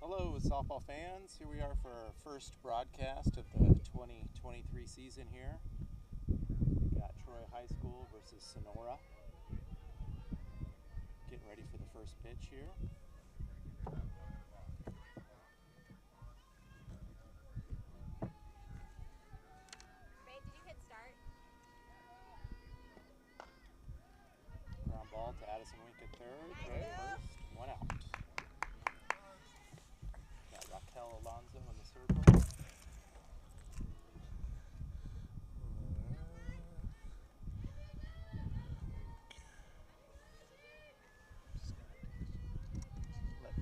Hello, softball fans. Here we are for our first broadcast of the 2023 season here. We got Troy High School versus Sonora. Getting ready for the first pitch here. Ray, did you hit start? Ground ball to Addison Wink at third. Troy first. One out. Got Raquel Alonso in the circle.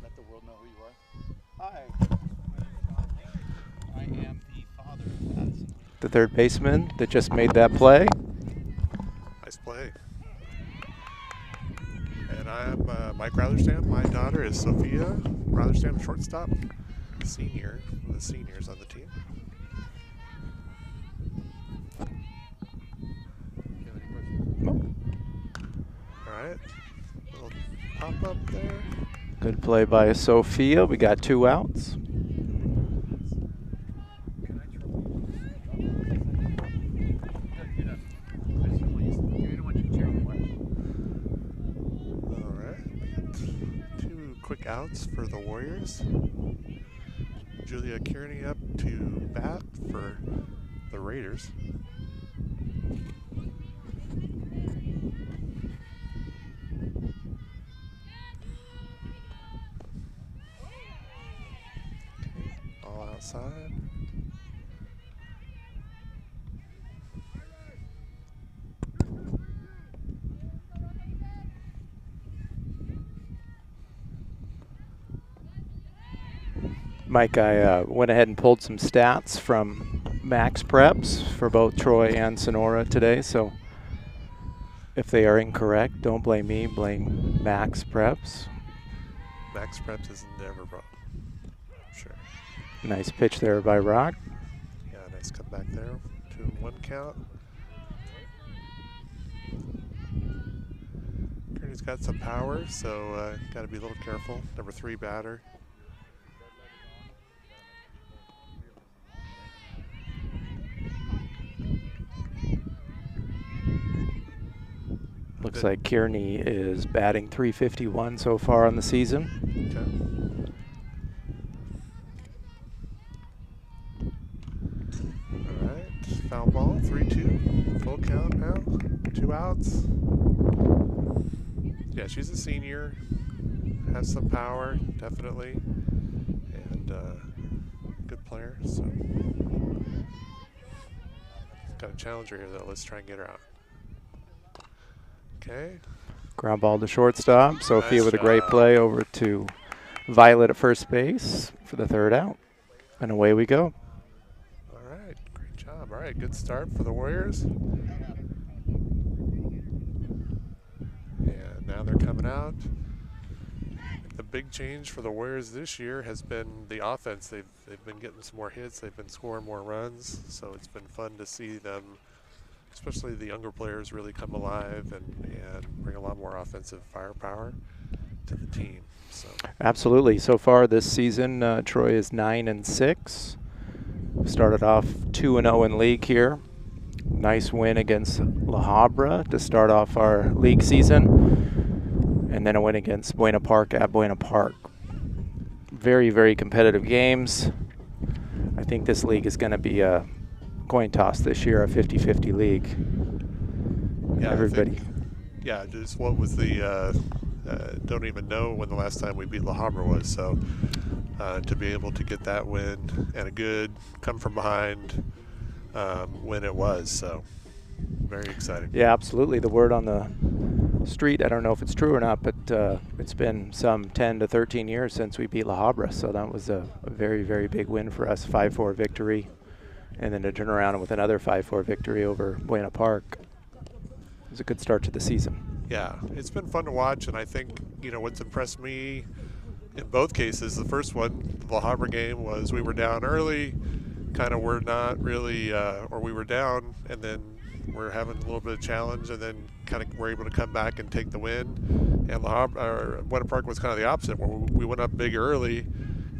Let the world know who you are. Hi. I am the father of Addison Wink. The third baseman that just made that play. Nice play. And I'm Mike Rotherstam. My daughter is Sophia Rotherstam, shortstop, senior, one of the seniors on the team. All right, little pop up there. Good play by Sophia. We got 2 outs. All right, 2 quick outs for the Warriors. Julia Kearney up to bat for the Raiders. All outside. Mike, I went ahead and pulled some stats from Max Preps for both Troy and Sonora today. So if they are incorrect, don't blame me, blame Max Preps. Max Preps is never wrong. Sure. Nice pitch there by Rock. Yeah, nice comeback there. 2-1 count. Kearney's got some power, so got to be a little careful. Number 3 batter. Looks like Kearney is batting .351 so far on the season. Okay. All right, foul ball, 3-2, full count now, 2 outs. Yeah, she's a senior, has some power, definitely, and good player, so. Got a challenger here, though. Let's try and get her out. Okay. Ground ball to shortstop. Sophia Nice with a great job. play over to Violet at first base for the 3rd out. And away we go. All right, great job. All right, good start for the Warriors. And now they're coming out. The big change for the Warriors this year has been the offense. They've been getting some more hits. They've been scoring more runs. So it's been fun to see them, especially the younger players, really come alive and bring a lot more offensive firepower to the team. So Absolutely. So far this season, Troy is 9-6. Started off 2-0 in league here. Nice win against La Habra to start off our league season. And then a win against Buena Park at Buena Park. Very, very competitive games. I think this league is going to be a coin toss this year, a 50-50 league. yeah, Everybody. Just what was the don't even know when the last time we beat La Habra was. So to be able to get that win and a good come from behind win it was. So very exciting. Yeah, absolutely. The word on the street, I don't know if it's true or not, but it's been some 10 to 13 years since we beat La Habra. So that was a very, very big win for us, 5-4 victory. And then to turn around with another 5-4 victory over Buena Park. It was a good start to the season. Yeah, it's been fun to watch, and I think, what's impressed me in both cases, the first one, the La Habra game, was we were down early, kind of were not really, or we were down, and then we're having a little bit of challenge, and then kind of were able to come back and take the win. And Buena Park was kind of the opposite, where we went up big early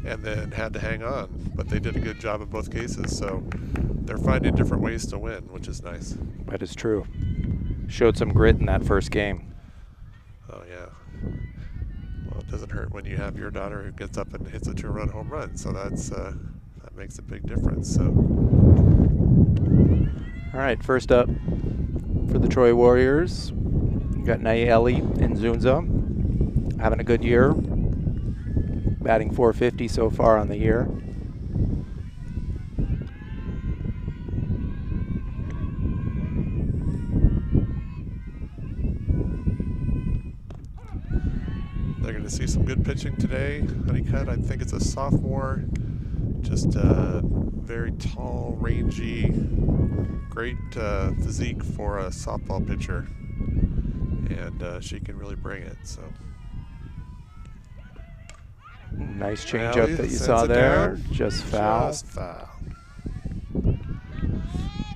and then had to hang on. But they did a good job in both cases, so they're finding different ways to win, which is nice. That is true. Showed some grit in that first game. Oh, yeah. Well, it doesn't hurt when you have your daughter who gets up and hits a 2-run home run, so that makes a big difference. So. All right, first up for the Troy Warriors, we got Nayeli Nzunza, having a good year, batting .450 so far on the year. They're going to see some good pitching today. Honeycutt, I think it's a sophomore, just very tall, rangy, great physique for a softball pitcher, and she can really bring it. So Nice changeup that you saw there. Just foul. Just foul.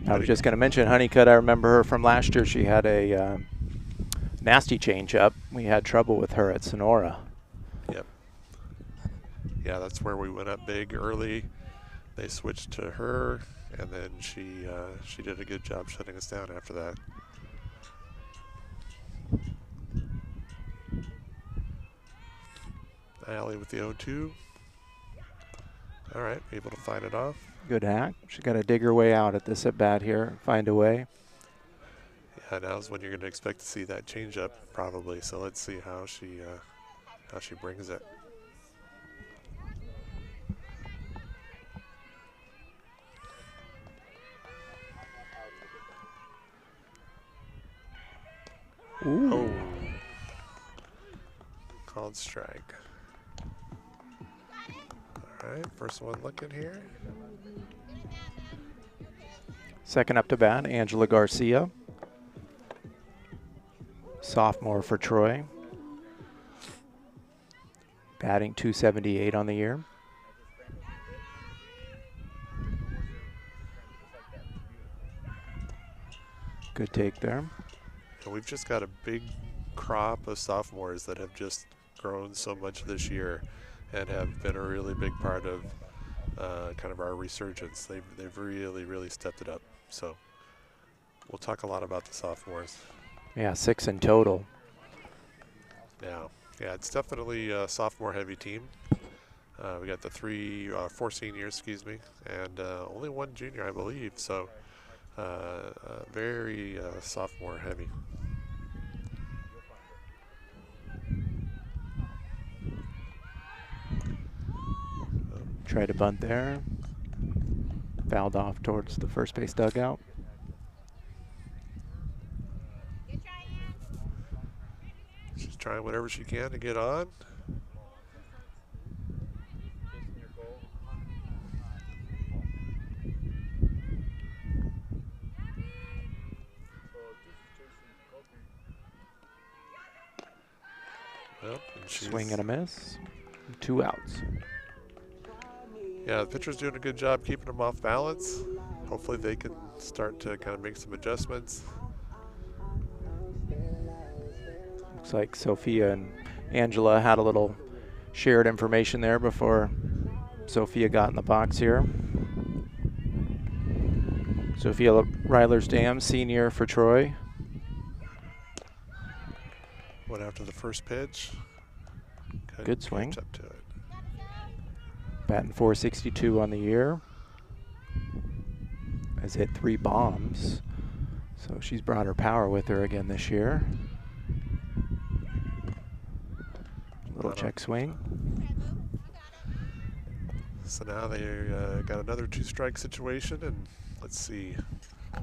I was just going to mention Honeycutt. I remember her from last year. She had a nasty changeup. We had trouble with her at Sonora. Yep. Yeah, that's where we went up big early. They switched to her, and then she did a good job shutting us down after that. Alley with the 0-2. All right, able to fight it off. Good hack. She got to dig her way out at this at bat here, find a way. Yeah, now's when you're going to expect to see that changeup probably. So let's see how she brings it. Ooh. Oh, called strike. All right, first one looking here. Second up to bat, Angela Garcia. Sophomore for Troy. Batting .278 on the year. Good take there. And we've just got a big crop of sophomores that have just grown so much this year and have been a really big part of kind of our resurgence. They've really stepped it up. So we'll talk a lot about the sophomores. Yeah, 6 in total. Yeah, it's definitely a sophomore heavy team. We got the 4 seniors, excuse me, and only 1 junior, I believe. So very sophomore heavy. Try to bunt there. Fouled off towards the first base dugout. She's trying whatever she can to get on. Well, Swing and a miss. 2 outs. Yeah, the pitcher's doing a good job keeping them off balance. Hopefully they can start to kind of make some adjustments. Looks like Sophia and Angela had a little shared information there before Sophia got in the box here. Sophia Rylersdam, senior for Troy. Went after the first pitch. Good swing. Catch up to it. Batting .462 on the year. Has hit 3 bombs. So she's brought her power with her again this year. Little check swing. So now they got another 2-strike situation, and let's see.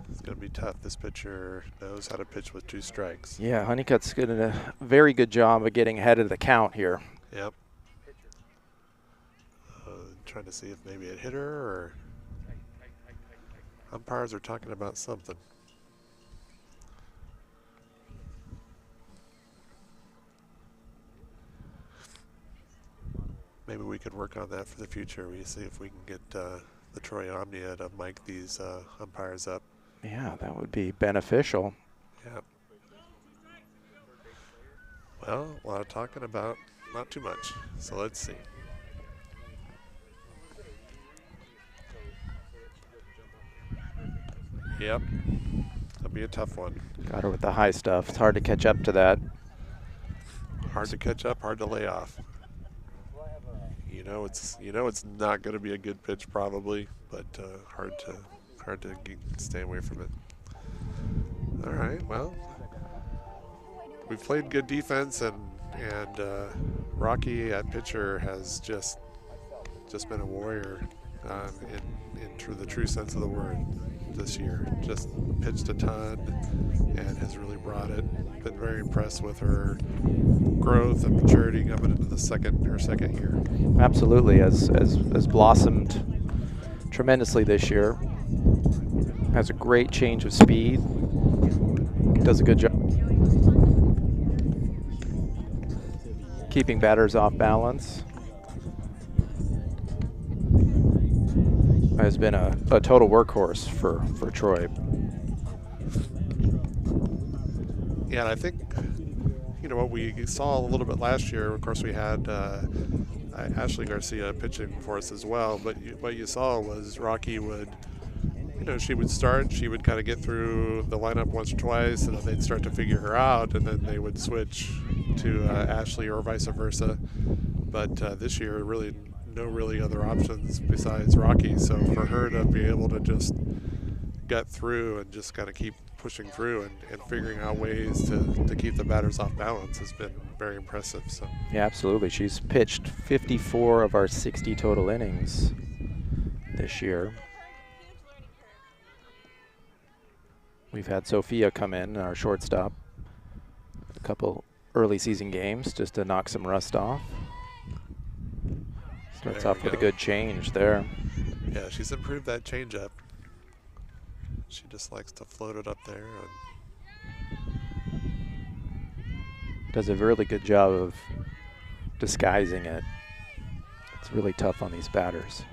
It's going to be tough. This pitcher knows how to pitch with 2 strikes. Yeah, Honeycutt's doing a very good job of getting ahead of the count here. Yep. Trying to see if maybe it hit her, or umpires are talking about something. Maybe we could work on that for the future. We see if we can get the Troy Omnia to mic these umpires up. Yeah, that would be beneficial. Yeah. Well, a lot of talking about not too much. So let's see. Yep. That'll be a tough one. Got her with the high stuff. It's hard to catch up to that. Hard to catch up, hard to lay off. You know it's not going to be a good pitch probably, but hard to stay away from it. All right, well, we've played good defense, and Rocky at pitcher has just been a warrior in the true sense of the word this year. Just pitched a ton and has really brought it. Been very impressed with her growth and maturity coming into her second year. Absolutely, has blossomed tremendously this year. Has a great change of speed. Does a good job keeping batters off balance. Has been a total workhorse for Troy. Yeah, and I think, what we saw a little bit last year, of course we had Ashley Garcia pitching for us as well, but what you saw was Rocky would, she would start, she would kind of get through the lineup once or twice, and then they'd start to figure her out, and then they would switch to Ashley or vice versa. But this year, really, no really other options besides Rocky. So for her to be able to just gut through and just kind of keep pushing through and figuring out ways to keep the batters off balance has been very impressive. So yeah, absolutely. She's pitched 54 of our 60 total innings this year. We've had Sophia come in, our shortstop, a couple early season games just to knock some rust off. Starts off with a good change there. Yeah, she's improved that changeup. She just likes to float it up there. Does a really good job of disguising it. It's really tough on these batters,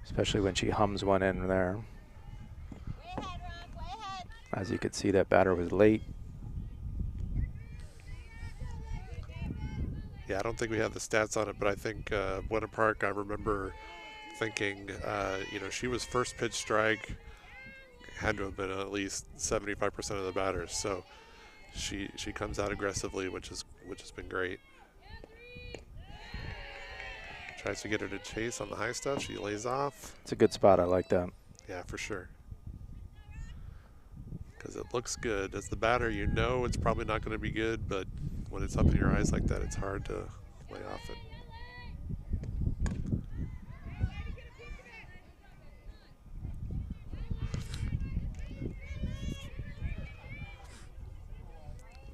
especially when she hums one in there. As you could see, that batter was late. Yeah, I don't think we have the stats on it, but I think Buena Park, I remember thinking, she was first pitch strike, had to have been at least 75% of the batters. So she comes out aggressively, which has been great. Tries to get her to chase on the high stuff. She lays off. It's a good spot. I like that. Yeah, for sure. Because it looks good. As the batter, it's probably not going to be good, but when it's up in your eyes like that, it's hard to lay off it.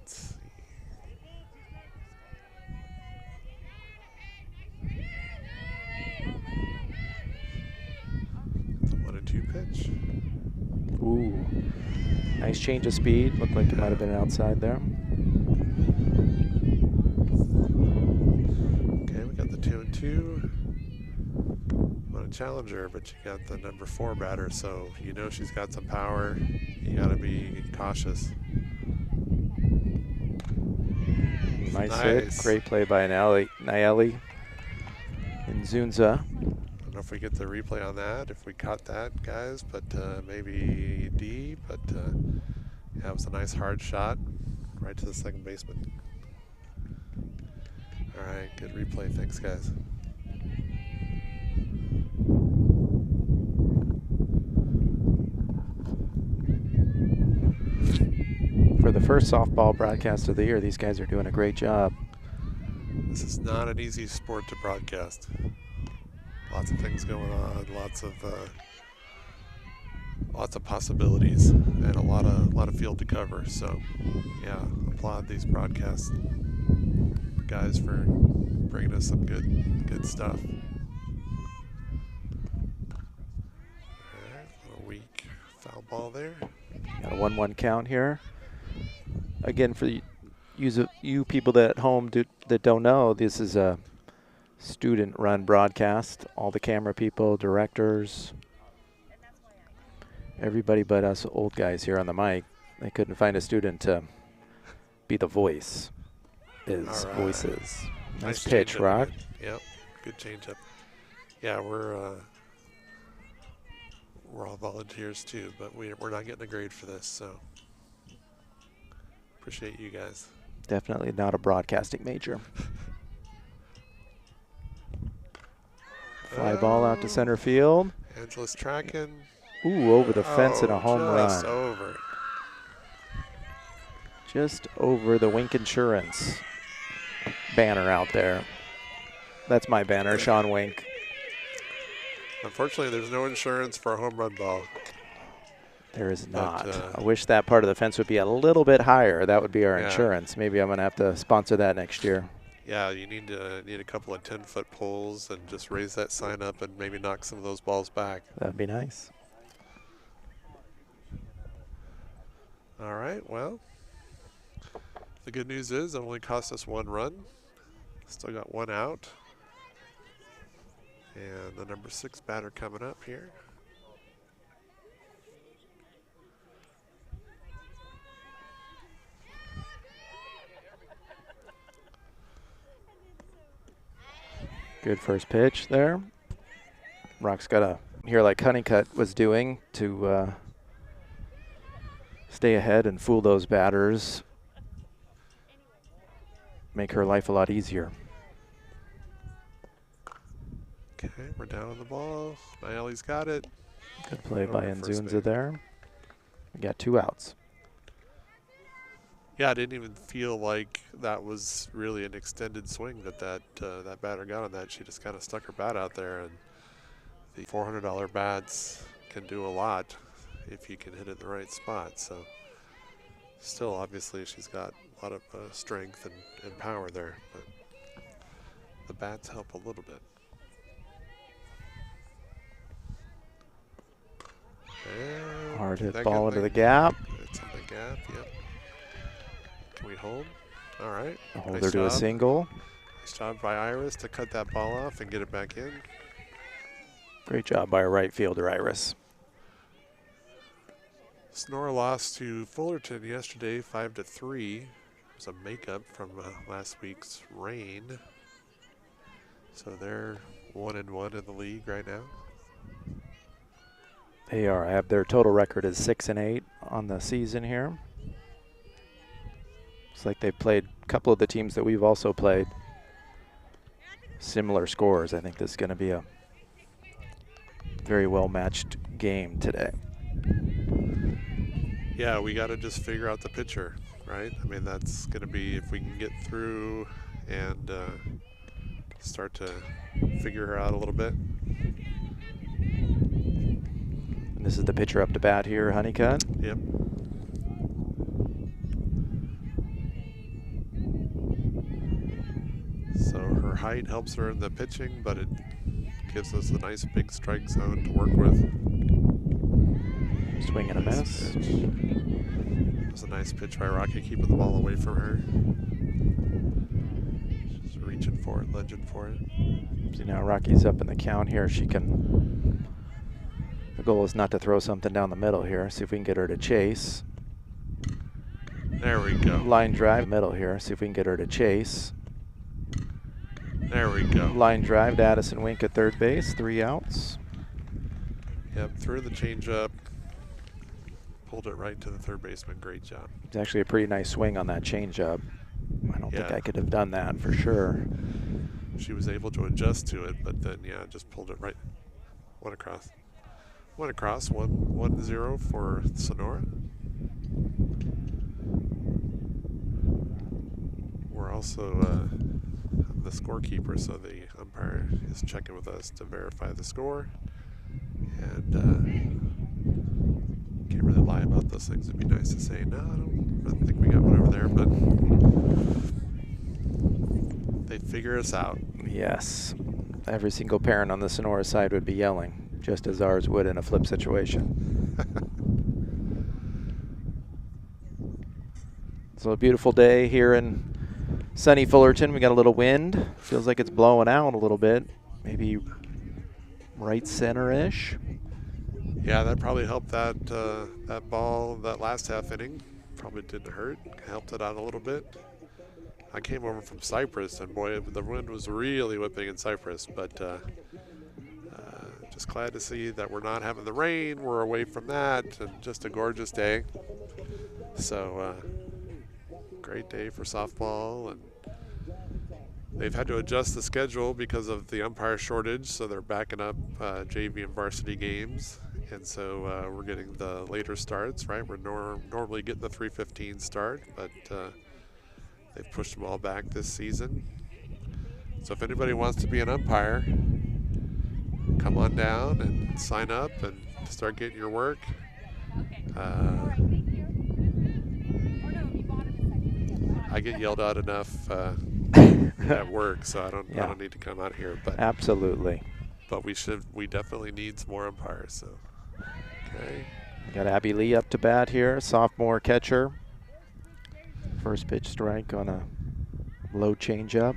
Let's see. It's a 1-2 pitch. Ooh, nice change of speed. Looked like it might have been outside there. Okay, we got the 2-2. Want to challenge her, but you got the number 4 batter, so she's got some power. You got to be cautious. Nice hit. Great play by Nayeli Nzunza. I don't know if we get the replay on that, if we caught that, guys, but maybe D. But yeah, it was a nice hard shot right to the second baseman. All right, good replay. Thanks, guys. For the first softball broadcast of the year, these guys are doing a great job. This is not an easy sport to broadcast. Lots of things going on, lots of possibilities, and a lot of field to cover. So, yeah, applaud these broadcast guys for bringing us some good stuff. All right, a little weak foul ball there. Got a 1-1 count here. Again, for you people that at home that don't know, this is a student-run broadcast. All the camera people, directors, everybody but us old guys here on the mic. They couldn't find a student to be the voice. Voices. Nice pitch, Rock. Yep, good changeup. Yeah, we're We're all volunteers too, but we're not getting a grade for this, so appreciate you guys. Definitely not a broadcasting major. Fly ball out to center field. Angela's tracking. Ooh, over the fence and a home just run. over. Just over the Wink Insurance banner out there. That's my banner, Sean Wink. Unfortunately, there's no insurance for a home run ball. There is not. But, I wish that part of the fence would be a little bit higher. That would be our Yeah. insurance. Maybe I'm going to have to sponsor that next year. Yeah, you need a couple of 10-foot poles and just raise that sign up and maybe knock some of those balls back. That'd be nice. All right, well, the good news is it only cost us 1 run. Still got 1 out. And the number 6 batter coming up here. Good first pitch there. Rock's got to hear like Honeycutt was doing to stay ahead and fool those batters. Make her life a lot easier. Okay, we're down on the ball. Naeli's got it. Good play by Over first Nzunza base. there. We got 2 outs. Yeah, I didn't even feel like that was really an extended swing that batter got on that. She just kind of stuck her bat out there, and the $400 bats can do a lot if you can hit it in the right spot. So still, obviously, she's got a lot of strength and power there, but the bats help a little bit. And Hard hit that ball good into the thing. gap. It's in the gap, yep. Can we hold? All right. A holder Nice to a job. single. Nice job by Iris to cut that ball off and get it back in. Great job by our right fielder, Iris. Sonora lost to Fullerton yesterday, 5-3. It was a makeup from last week's rain. So they're 1-1 in the league right now. They have their total record is 6-8 on the season here. Looks like they played a couple of the teams that we've also played. Similar scores. I think this is going to be a very well matched game today. Yeah, we got to just figure out the pitcher, right? I mean, that's going to be if we can get through and start to figure her out a little bit. And this is the pitcher up to bat here, Honeycutt. Yep. So her height helps her in the pitching, but it gives us a nice big strike zone to work with. Swing and a Nice miss. pitch. It was a nice pitch by Rocky, keeping the ball away from her. She's reaching for it, lunging for it. See now Rocky's up in the count here. She can. The goal is not to throw something down the middle here. See if we can get her to chase. There we go. Line drive middle here. See if we can get her to chase. There we go. Line drive to Addison Wink at third base. 3 outs. Yep, threw the changeup. Pulled it right to the third baseman. Great job. It's actually a pretty nice swing on that changeup. I don't think Yeah. I could have done that for sure. She was able to adjust to it, but then, yeah, just pulled it right. Went across. 1-0 for Sonora. We're also the scorekeeper, so the umpire is checking with us to verify the score. And can't really lie about those things. It'd be nice to say, no, I don't think we got one over there, but they'd figure us out. Yes. Every single parent on the Sonora side would be yelling, just as ours would in a flip situation. So a beautiful day here in sunny Fullerton. We got a little wind. Feels like it's blowing out a little bit. Maybe right center-ish. Yeah, that probably helped that that ball, that last half inning. Probably didn't hurt. Helped it out a little bit. I came over from Cypress, and boy, the wind was really whipping in Cypress, but just glad to see that we're not having the rain. We're away from that, and just a gorgeous day. So great day for softball, and they've had to adjust the schedule because of the umpire shortage, so they're backing up JV and varsity games, and so we're getting the later starts, right? We're normally getting the 3:15 start, but they've pushed them all back this season. So if anybody wants to be an umpire, come on down and sign up and start getting your work. I get yelled at enough at work, so I don't need to come out here. But absolutely. But we definitely need some more umpires. So okay. Got Abby Lee up to bat here, sophomore catcher. First pitch strike on a low changeup.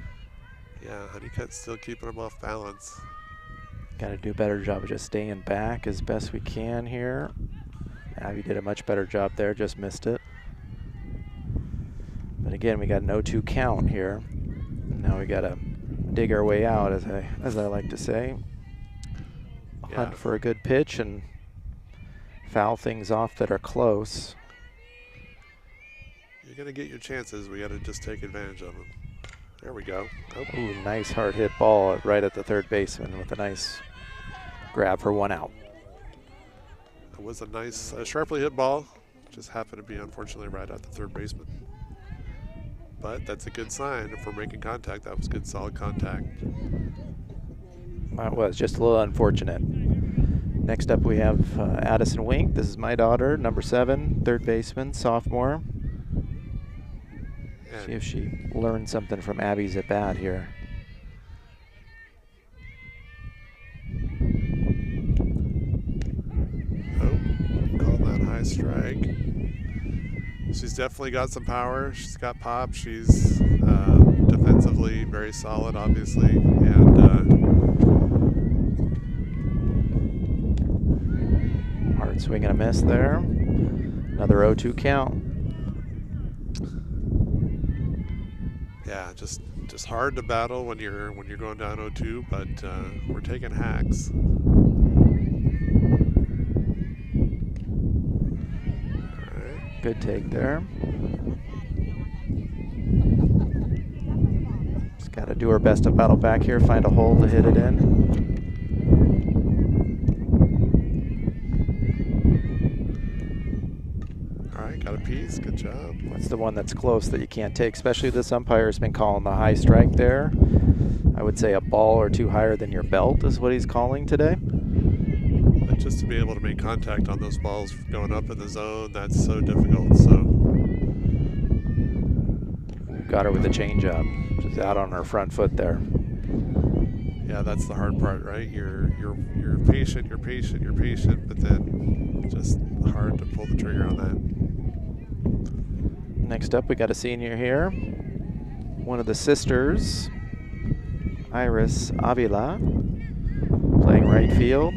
Yeah, Honeycutt's still keeping him off balance. Got to do a better job of just staying back as best we can here. Abby did a much better job there, just missed it. But again, we got an 0-2 count here. Now we got to dig our way out, as I like to say. Hunt for a good pitch and foul things off that are close. You're going to get your chances. We got to just take advantage of them. There we go. Oh. Ooh, nice hard hit ball right at the third baseman with a nice grab for 1 out. It was a nice, sharply hit ball. Just happened to be, unfortunately, right at the third baseman. But that's a good sign. If we're making contact, that was good, solid contact. That was just a little unfortunate. Next up, we have Addison Wink. This is my daughter, number 7, third baseman, sophomore. See if she learned something from Abby's at bat here. Oh, called that high strike. She's definitely got some power. She's got pop. She's defensively very solid, obviously, and hard swing and a miss there. Another 0-2 count. Yeah, just hard to battle when you're going down 0-2, but we're taking hacks. All right. Good take there. Just got to do our best to battle back here, find a hole to hit it in. Got a piece, good job. That's the one that's close that you can't take, especially this umpire's been calling the high strike there. I would say a ball or two higher than your belt is what he's calling today. But just to be able to make contact on those balls going up in the zone, that's so difficult. So got her with a changeup, just out on her front foot there. Yeah, that's the hard part, right? You're patient, but then just hard to pull the trigger on that. Next up, we got a senior here. One of the sisters, Iris Avila, playing right field.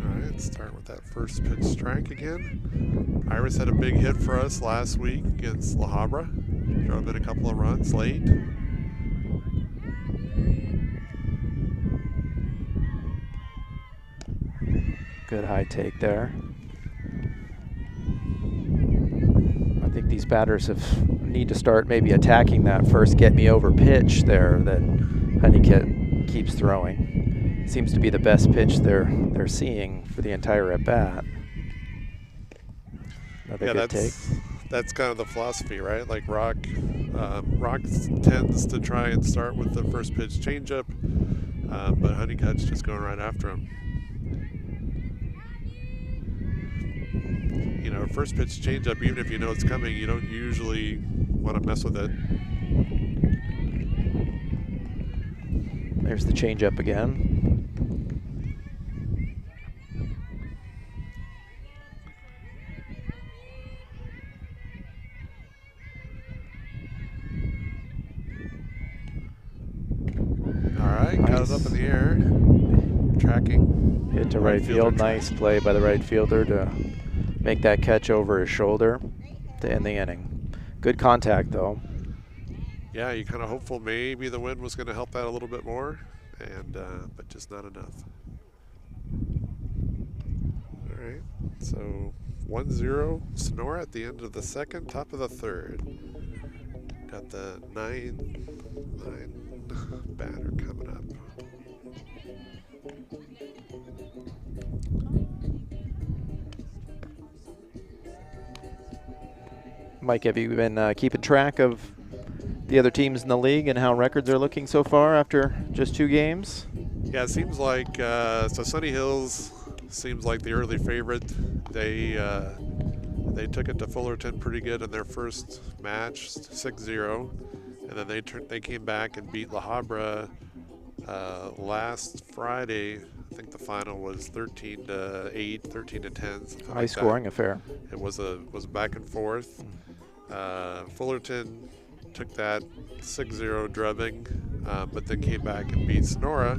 All right, start with that first pitch strike again. Iris had a big hit for us last week against La Habra. Drove in a couple of runs late. Good high take there. I think these batters need to start maybe attacking that first get me over pitch there that Honeycutt keeps throwing. Seems to be the best pitch they're seeing for the entire at bat. Another good take. That's kind of the philosophy, right? Like Rock tends to try and start with the first pitch changeup, but Honeycutt's just going right after him. You know, first pitch changeup, even if you know it's coming, you don't usually want to mess with it. There's the changeup again. All right, nice. Got it up in the air. Tracking. Hit to right field. Nice play by the right fielder to make that catch over his shoulder. to end the inning. Good contact, though. Yeah, you kind of hopeful maybe the wind was going to help that a little bit more, and but just not enough. All right, so 1-0 Sonora at the end of the second, top of the third. Got the 9 batter coming up. Mike, have you been keeping track of the other teams in the league and how records are looking so far after just 2 games? Yeah, it seems like so Sunny Hills seems like the early favorite. They took it to Fullerton pretty good in their first match, 6-0, and then they came back and beat La Habra last Friday. I think the final was 13-8, 13-10. High scoring affair. It was back and forth. Fullerton took that 6-0 drubbing, but then came back and beat Sonora,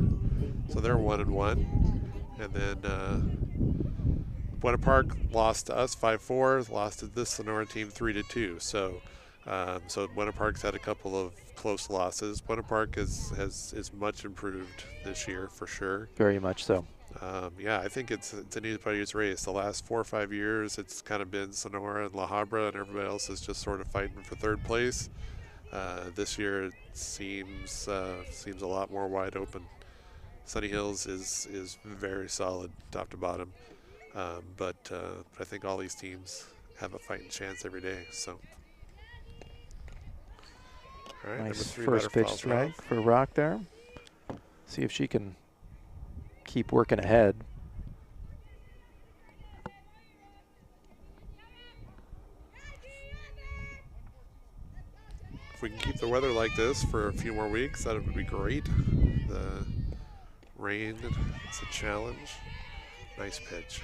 so they're 1-1. And then Buena Park lost to us 5-4, lost to this Sonora team 3-2. So Buena Park's had a couple of close losses. Buena Park is much improved this year for sure. Very much so. Yeah, I think it's anybody's race. The last 4 or 5 years, it's kind of been Sonora and La Habra, and everybody else is just sort of fighting for third place. This year, it seems a lot more wide open. Sunny Hills is very solid, top to bottom, but I think all these teams have a fighting chance every day. So, all right, nice number 3 first batter pitch fouls strike off. for Rock there. See if she can keep working ahead. If we can keep the weather like this for a few more weeks, that would be great. The rain, it's a challenge. Nice pitch.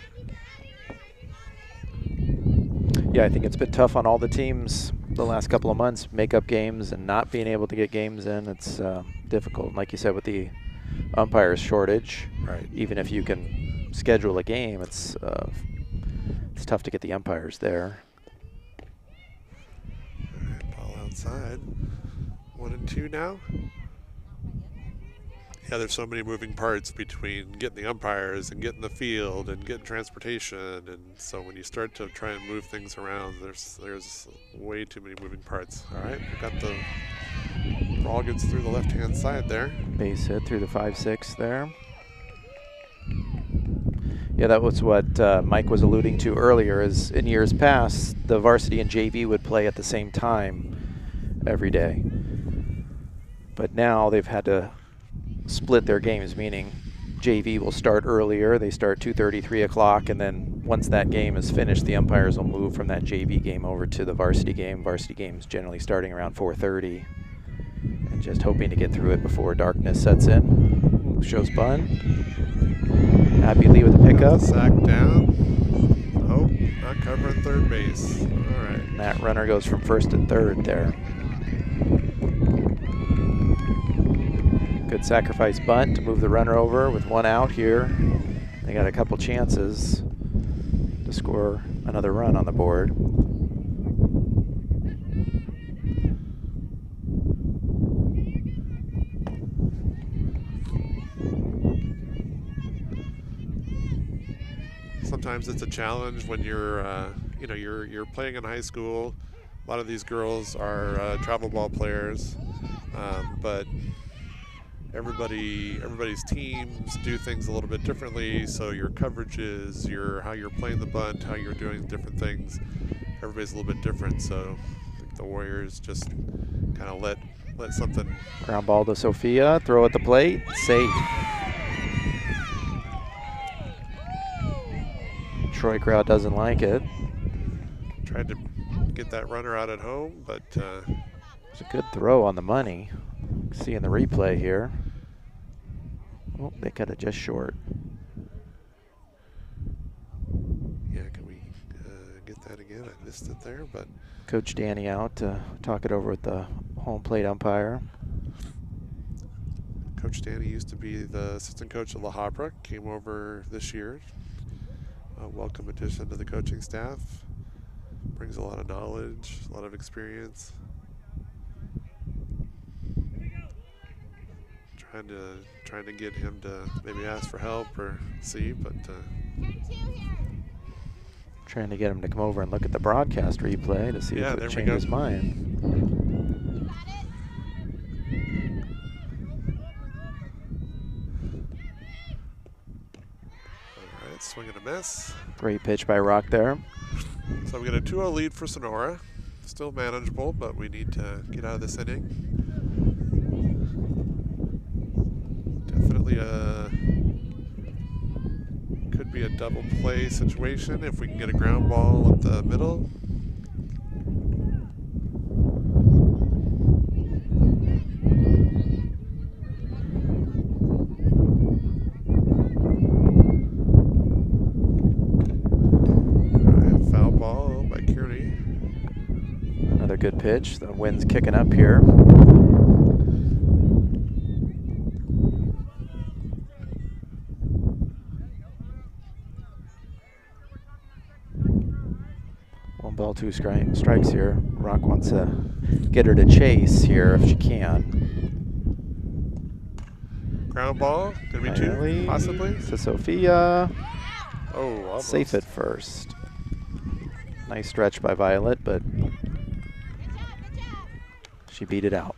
Yeah, I think it's been tough on all the teams the last couple of months, make up games and not being able to get games in. It's difficult. Like you said, with the umpires shortage, Right. even if you can schedule a game, it's tough to get the umpires there. All right, ball outside. 1-2 now. Yeah, there's so many moving parts between getting the umpires and getting the field and getting transportation, and so when you start to try and move things around, there's way too many moving parts. All right, we got the ball gets through the left-hand side there. Base hit through the 5-6 there. Yeah, that was what Mike was alluding to earlier, is in years past, the varsity and JV would play at the same time every day. But now they've had to split their games, meaning JV will start earlier. They start 2:30, 3 o'clock, and then once that game is finished, the umpires will move from that JV game over to the varsity game. Varsity games generally starting around 4:30, and just hoping to get through it before darkness sets in. Shows bunt. Happy Lee with the pickup. Sack down. Oh, not covering third base. All right. And that runner goes from first to third there. Good sacrifice bunt to move the runner over with 1 out here. They got a couple chances to score another run on the board. Sometimes it's a challenge when you're you're playing in high school. A lot of these girls are travel ball players, but everybody's teams do things a little bit differently. So your coverages, how you're playing the bunt, how you're doing different things, everybody's a little bit different. So I think the Warriors just kind of let something. Ground ball to Sophia, throw at the plate, safe. Troy crowd doesn't like it. Tried to get that runner out at home, but It's a good throw on the money. See in the replay here. Oh, they cut it just short. yeah, can we get that again? I missed it there, but Coach Danny out to talk it over with the home plate umpire. Coach Danny used to be the assistant coach at La Habra, came over this year. A welcome addition to the coaching staff. Brings a lot of knowledge, a lot of experience. Trying to get him to maybe ask for help or see, but trying to get him to come over and look at the broadcast replay to see yeah, if there it we changes go. mind. All right, swing and a miss. Great pitch by Rock there. So we got a 2-0 lead for Sonora. Still manageable, but we need to get out of this inning. Definitely could be a double play situation if we can get a ground ball up the middle. Another good pitch. The wind's kicking up here. One ball, two strikes here. Rock wants to get her to chase here if she can. Ground ball, gonna be two, possibly. To Sophia. Oh, almost. Safe at first. Nice stretch by Violet, but she beat it out.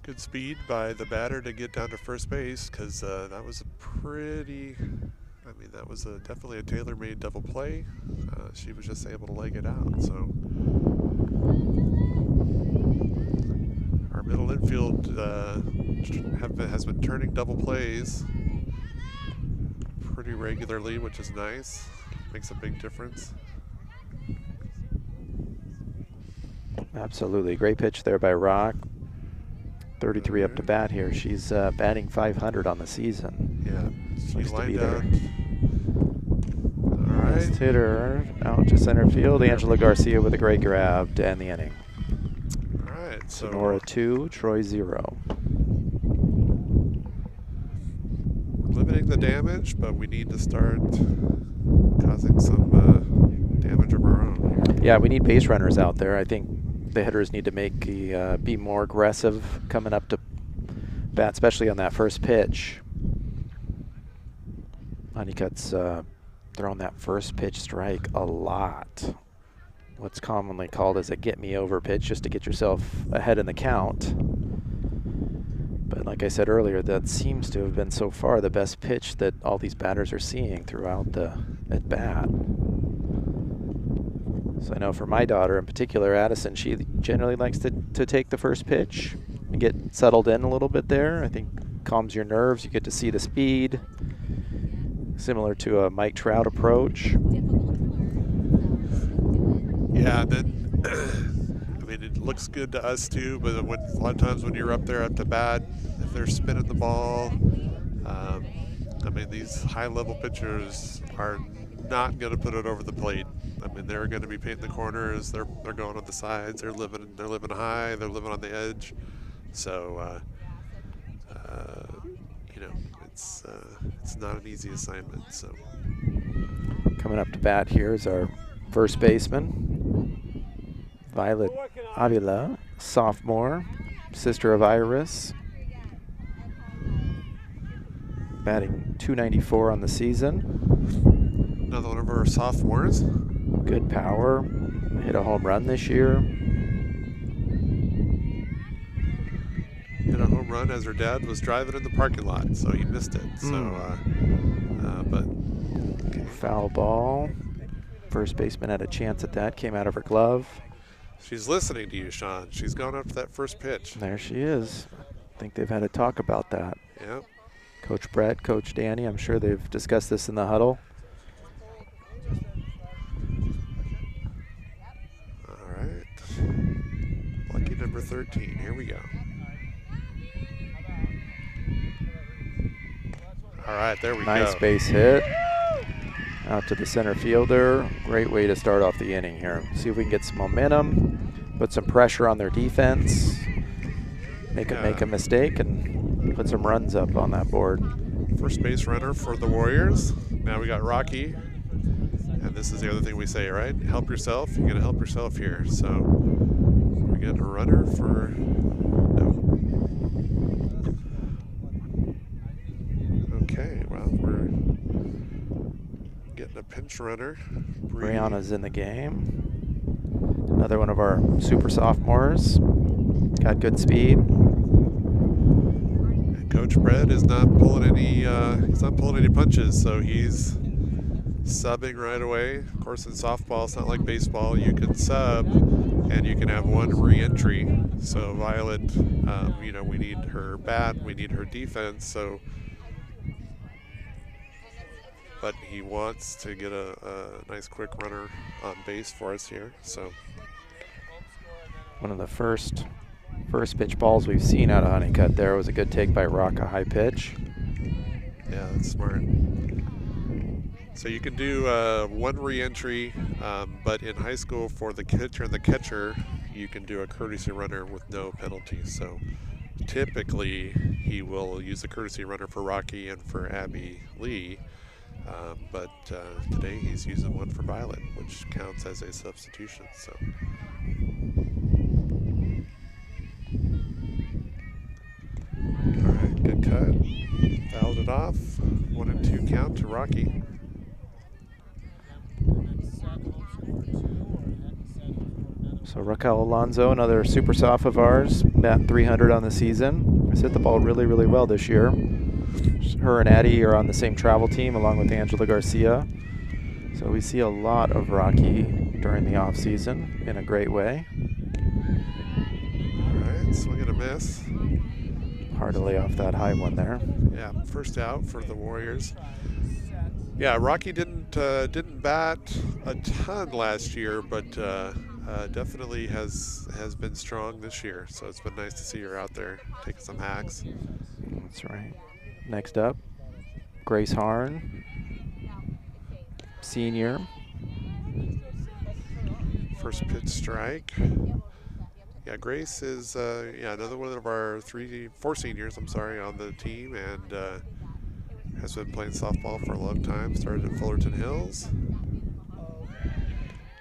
Good speed by the batter to get down to first base, because that was a pretty, I mean, that was definitely a tailor-made double play. She was just able to leg it out, so. Our middle infield has been turning double plays pretty regularly, which is nice. Makes a big difference. Absolutely. Great pitch there by Rock. 33 up to bat here. She's batting 500 on the season. Yeah, she Nice to be lined there. out. All right. Nice hitter out to center field. Angela Garcia with a great grab to end the inning. All right. So Sonora 2, Troy 0. Limiting the damage, but we need to start causing some damage of our own here. Yeah, we need base runners out there. I think the hitters need to be more aggressive coming up to bat, especially on that first pitch. Honeycutt's thrown that first pitch strike a lot. What's commonly called as a get me over pitch, just to get yourself ahead in the count. But like I said earlier, that seems to have been so far the best pitch that all these batters are seeing throughout the at bat. So I know for my daughter in particular, Addison, she generally likes to take the first pitch and get settled in a little bit there. I think calms your nerves. You get to see the speed, similar to a Mike Trout approach. Yeah, then I mean, it looks good to us too, but a lot of times when you're up there at the bat, if they're spinning the ball, I mean, these high-level pitchers are not going to put it over the plate. I mean, they're going to be painting the corners. They're going on the sides. They're living high. They're living on the edge. So, you know, it's not an easy assignment. So, Coming up to bat here is our first baseman, Violet Avila, sophomore, sister of Iris, batting .294 on the season. another one of our sophomores. Good power, hit a home run this year. Hit a home run as her dad was driving in the parking lot, so he missed it. So, but okay. Foul ball. First baseman had a chance at that, came out of her glove. She's listening to you, Sean. She's going up to that first pitch. There she is. I think they've had a talk about that. Yep. Coach Brett, Coach Danny, I'm sure they've discussed this in the huddle. All right. Lucky number 13. Here we go. All right, there we go. Nice base hit. Out to the center fielder. Great way to start off the inning here. See if we can get some momentum, put some pressure on their defense, make a mistake, and put some runs up on that board. First base runner for the Warriors. Now we got Rocky And this is the other thing we say, right? Help yourself. You're going to help yourself here. So we're getting a runner for no. Okay, well, we're getting a pinch runner. Brianna's in the game. Another one of our super sophomores. Got good speed. And Coach Brett is not pulling any. He's not pulling any punches, so he's subbing right away. Of course, in softball, it's not like baseball. You can sub, and you can have one re-entry. So Violet, you know, we need her bat, we need her defense. So, but he wants to get a nice quick runner on base for us here. So one of the first pitch balls we've seen out of Honeycutt there was a good take by Rock, a high pitch. Yeah, that's smart. So you can do one re-entry, but in high school for the pitcher and the catcher, you can do a courtesy runner with no penalty. So typically he will use the courtesy runner for Rocky and for Abby Lee, but today he's using one for Violet, which counts as a substitution. So. All right, good cut. Fouled it off. 1-2 count to Rocky. So Raquel Alonso, another super soph of ours, batting 300 on the season. Has hit the ball really, really well this year. Her and Addie are on the same travel team along with Angela Garcia. So we see a lot of Rocky during the off season in a great way. All right, swing and a miss. Hard to lay off that high one there. Yeah, first out for the Warriors. Yeah, Rocky didn't bat a ton last year, but definitely has been strong this year. So it's been nice to see her out there taking some hacks. That's right. Next up, Grace Harn, senior. First pitch strike. Yeah, Grace is another one of our four seniors, I'm sorry, on the team, and has been playing softball for a long time. Started at Fullerton Hills.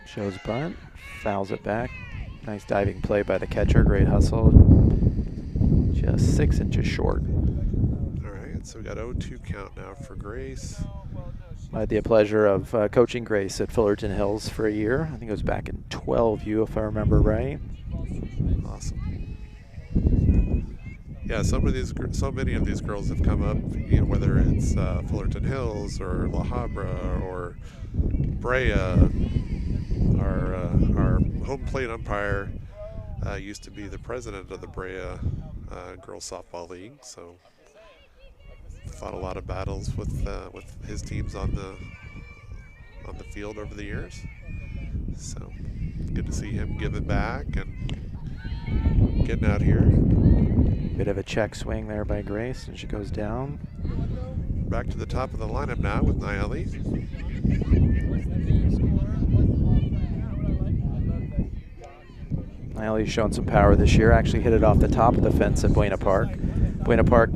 Shows bunt, fouls it back. Nice diving play by the catcher, great hustle. Just 6 inches short. All right, so we got 0-2 count now for Grace. I had the pleasure of coaching Grace at Fullerton Hills for a year. I think it was back in 12U, if I remember right. Awesome. Yeah, so many of these girls have come up, you know, whether it's Fullerton Hills or La Habra or Brea. Our home plate umpire used to be the president of the Brea Girls Softball League, so fought a lot of battles with his teams on the field over the years. So good to see him giving back and getting out here. Bit of a check swing there by Grace, and she goes down. Back to the top of the lineup now with Nayeli. Nayeli's shown some power this year. Actually hit it off the top of the fence at Buena Park. Buena Park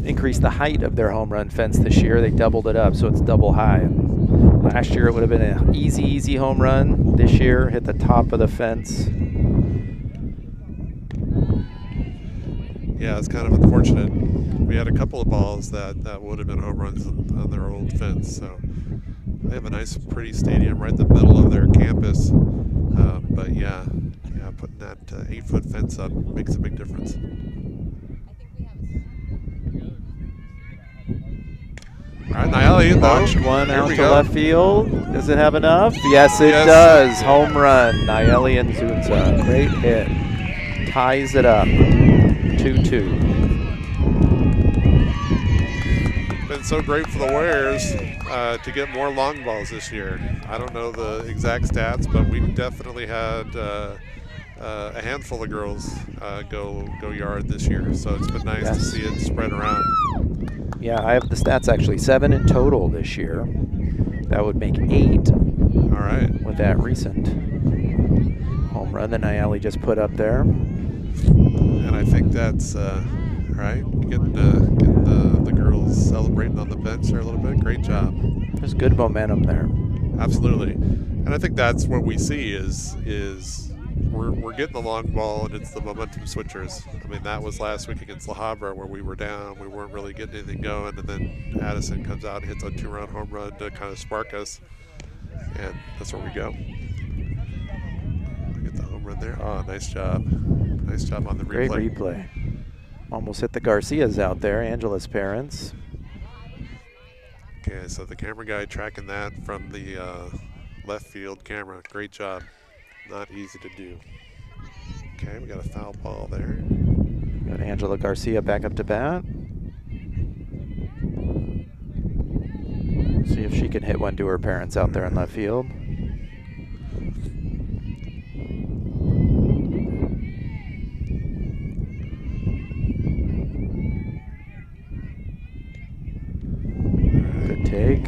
increased the height of their home run fence this year. They doubled it up, so it's double high. Last year it would have been an easy home run. This year, hit the top of the fence. Yeah, it's kind of unfortunate. We had a couple of balls that would have been home runs on their old fence. So they have a nice, pretty stadium right in the middle of their campus. But yeah, putting that 8-foot fence up makes a big difference. All right, Nayeli, Launched one out to left field. Does it have enough? Yes, it does. Home run. Nayeli and Zunza. Great hit. Ties it up. 2-2. Been so great for the Warriors to get more long balls this year. I don't know the exact stats, but we definitely had a handful of girls go yard this year. So it's been nice to see it spread around. Yeah, I have the stats actually. 7 in total this year. That would make 8. All right. With that recent home run that Nayeli just put up there. And I think that's, all Right? Getting the girls celebrating on the bench there a little bit. Great job. There's good momentum there. Absolutely. And I think that's what we see is we're getting the long ball, and it's the momentum switchers. I mean, that was last week against La Habra where we were down. We weren't really getting anything going, and then Addison comes out and hits a 2-run home run to kind of spark us, and that's where we go. We get the home run there. Oh, nice job. Nice job on the replay. Great replay. Almost hit the Garcias out there, Angela's parents. Okay, so the camera guy tracking that from the left field camera. Great job. Not easy to do. Okay, we got a foul ball there. Got Angela Garcia back up to bat. See if she can hit one to her parents out there in left field. Good take.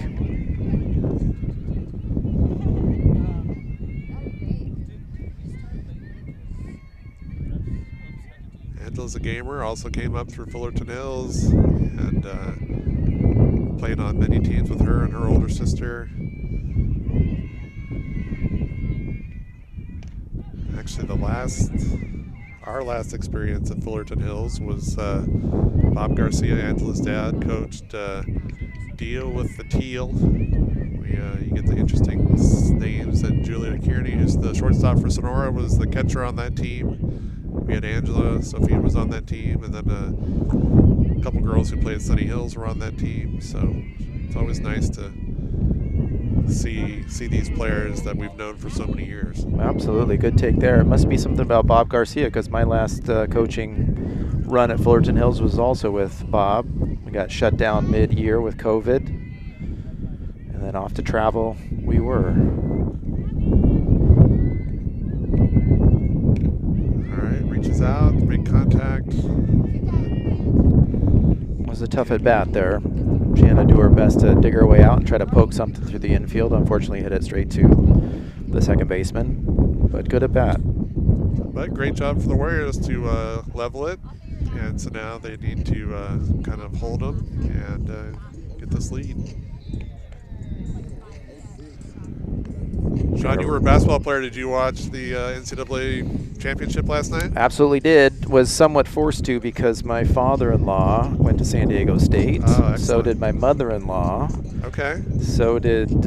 Angela's a gamer, also came up through Fullerton Hills and played on many teams with her and her older sister. Actually, our last experience at Fullerton Hills was Bob Garcia, Angela's dad, coached Deal with the Teal. You get the interesting names, and Julia Kearney, who's the shortstop for Sonora, was the catcher on that team. We had Angela, Sophia was on that team, and then a couple girls who played Sunny Hills were on that team. So it's always nice to see these players that we've known for so many years. Absolutely, good take there. It must be something about Bob Garcia, because my last coaching run at Fullerton Hills was also with Bob. We got shut down mid-year with COVID, and then off to travel we were. All right, reaches out, make contact. It was a tough at bat there. She had to do her best to dig her way out and try to poke something through the infield. Unfortunately, hit it straight to the second baseman, but good at bat. But great job for the Warriors to level it, and so now they need to kind of hold them and get this lead. Sean, you were a basketball player. Did you watch the NCAA championship last night? Absolutely did. Was somewhat forced to because my father-in-law went to San Diego State. Oh, so did my mother-in-law. Okay. So did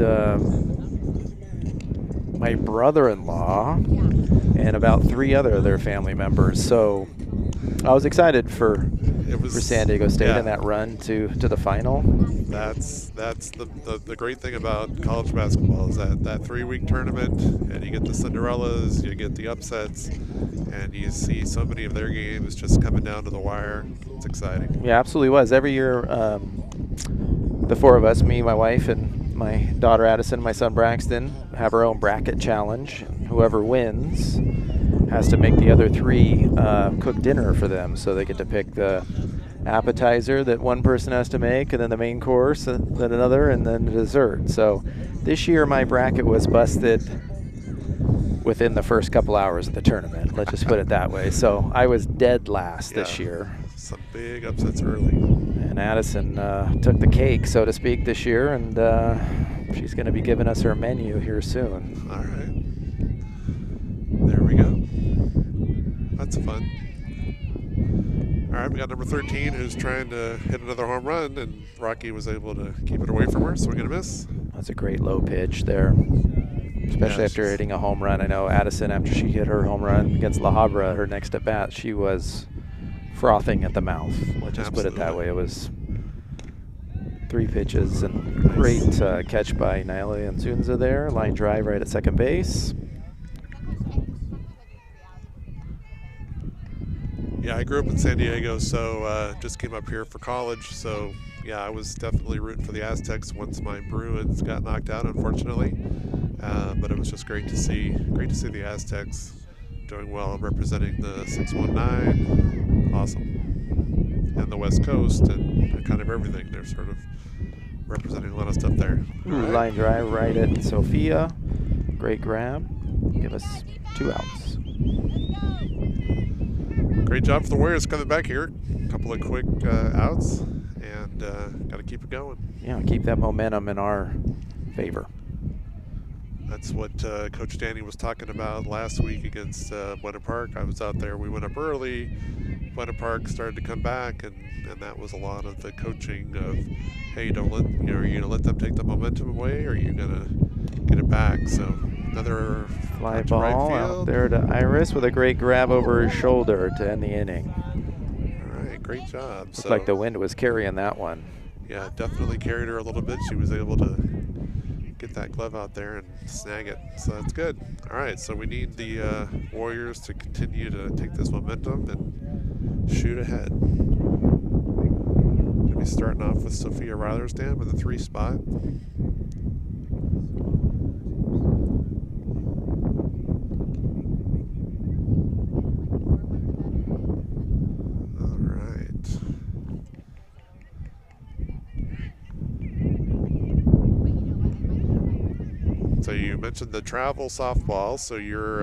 my brother-in-law and about 3 other of their family members. So I was excited for San Diego State and that run to the final. That's the great thing about college basketball is that 3-week tournament, and you get the Cinderellas, you get the upsets, and you see so many of their games just coming down to the wire. It's exciting. Yeah, absolutely was. Every year, the 4 of us, me, my wife, and my daughter Addison, my son Braxton, have our own bracket challenge. Whoever wins has to make the other 3 cook dinner for them, so they get to pick the appetizer that one person has to make, and then the main course, then another, and then the dessert. So this year my bracket was busted within the first couple hours of the tournament. Let's just put it that way. So I was dead last this year. Some big upsets early. And Addison took the cake, so to speak, this year, and she's going to be giving us her menu here soon. All right. There we go. That's fun. All right, we got number 13 who's trying to hit another home run, and Rocky was able to keep it away from her, so we're going to miss. That's a great low pitch there, especially after hitting a home run. I know Addison, after she hit her home run against La Habra, her next at bat, she was frothing at the mouth. Let's just put it that way. It was 3 pitches, and great catch by Naila Anzunza there. Line drive right at second base. Yeah, I grew up in San Diego, so just came up here for college. So yeah, I was definitely rooting for the Aztecs once my Bruins got knocked out, unfortunately. But it was just great to see the Aztecs doing well, representing the 619. Awesome. And the West Coast and kind of everything. They're sort of representing a lot of stuff there. Right. Line drive right at Sophia. Great grab. Give us 2 outs. Great job for the Warriors coming back here. couple of quick outs, and got to keep it going. Yeah, keep that momentum in our favor. That's what Coach Danny was talking about last week against Buena Park. I was out there. We went up early. Buena Park started to come back, and that was a lot of the coaching of, hey, don't let, are you gonna let them take the momentum away, or are you gonna get it back? So another fly ball out there to Iris with a great grab over his shoulder to end the inning. All right, great job. Looked like the wind was carrying that one. Yeah, definitely carried her a little bit. She was able to get that glove out there and snag it, so that's good. All right, so we need the Warriors to continue to take this momentum and shoot ahead. Gonna be starting off with Sophia Rothersdam in the 3 spot. So you mentioned the travel softball. So your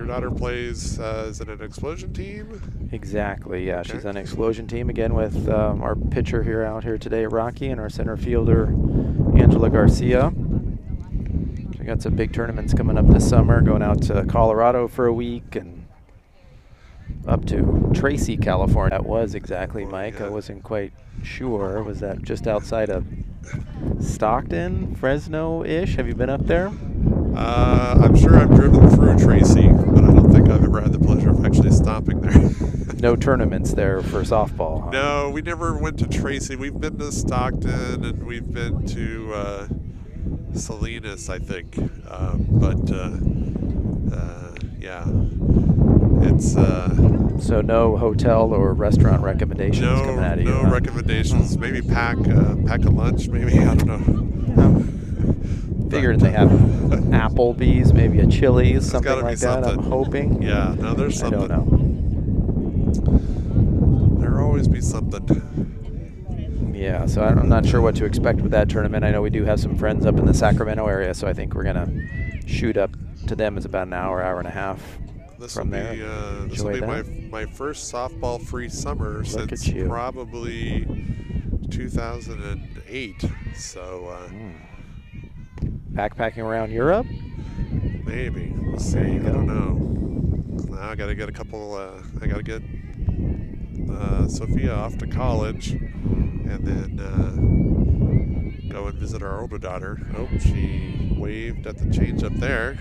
daughter plays is it an Explosion team? Exactly. Yeah, okay. She's on an Explosion team again with our pitcher here out here today, Rocky, and our center fielder, Angela Garcia. We got some big tournaments coming up this summer. Going out to Colorado for a week and up to Tracy, California. That was exactly, Mike. Yeah. I wasn't quite sure. Was that just outside of Stockton, Fresno-ish? Have you been up there? I'm sure I've driven through Tracy, but I don't think I've ever had the pleasure of actually stopping there. No tournaments there for softball, huh? No, we never went to Tracy. We've been to Stockton and we've been to Salinas, I think. Yeah, it's... So no hotel or restaurant recommendations coming out of you? No recommendations. Maybe pack a lunch, maybe. I don't know. Figured they have Applebee's, maybe a Chili's, something like that. I'm hoping. Yeah, no, there's something. I don't know. There'll always be something. Yeah, so I'm not sure what to expect with that tournament. I know we do have some friends up in the Sacramento area, so I think we're going to shoot up to them. It's about an hour and a half. This will be my first softball-free summer since probably 2008. So backpacking around Europe? Maybe. We'll see. I don't know. Now I got to get a couple. I got to get Sophia off to college, and then go and visit our older daughter. Oh, she waved at the change up there.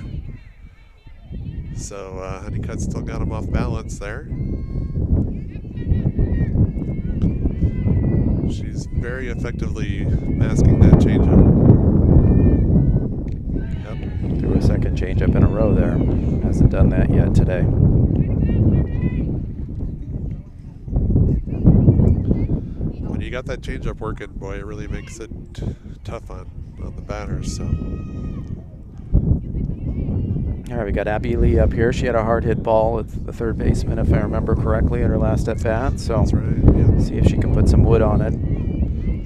So Honeycutt still got him off balance there. She's very effectively masking that changeup. Yep. Threw a second changeup in a row there. Hasn't done that yet today. When you got that changeup working, boy, it really makes it tough on the batters. So. All right, we got Abby Lee up here. She had a hard hit ball with the third baseman, if I remember correctly, at her last at bat. So that's right. Yeah. See if she can put some wood on it,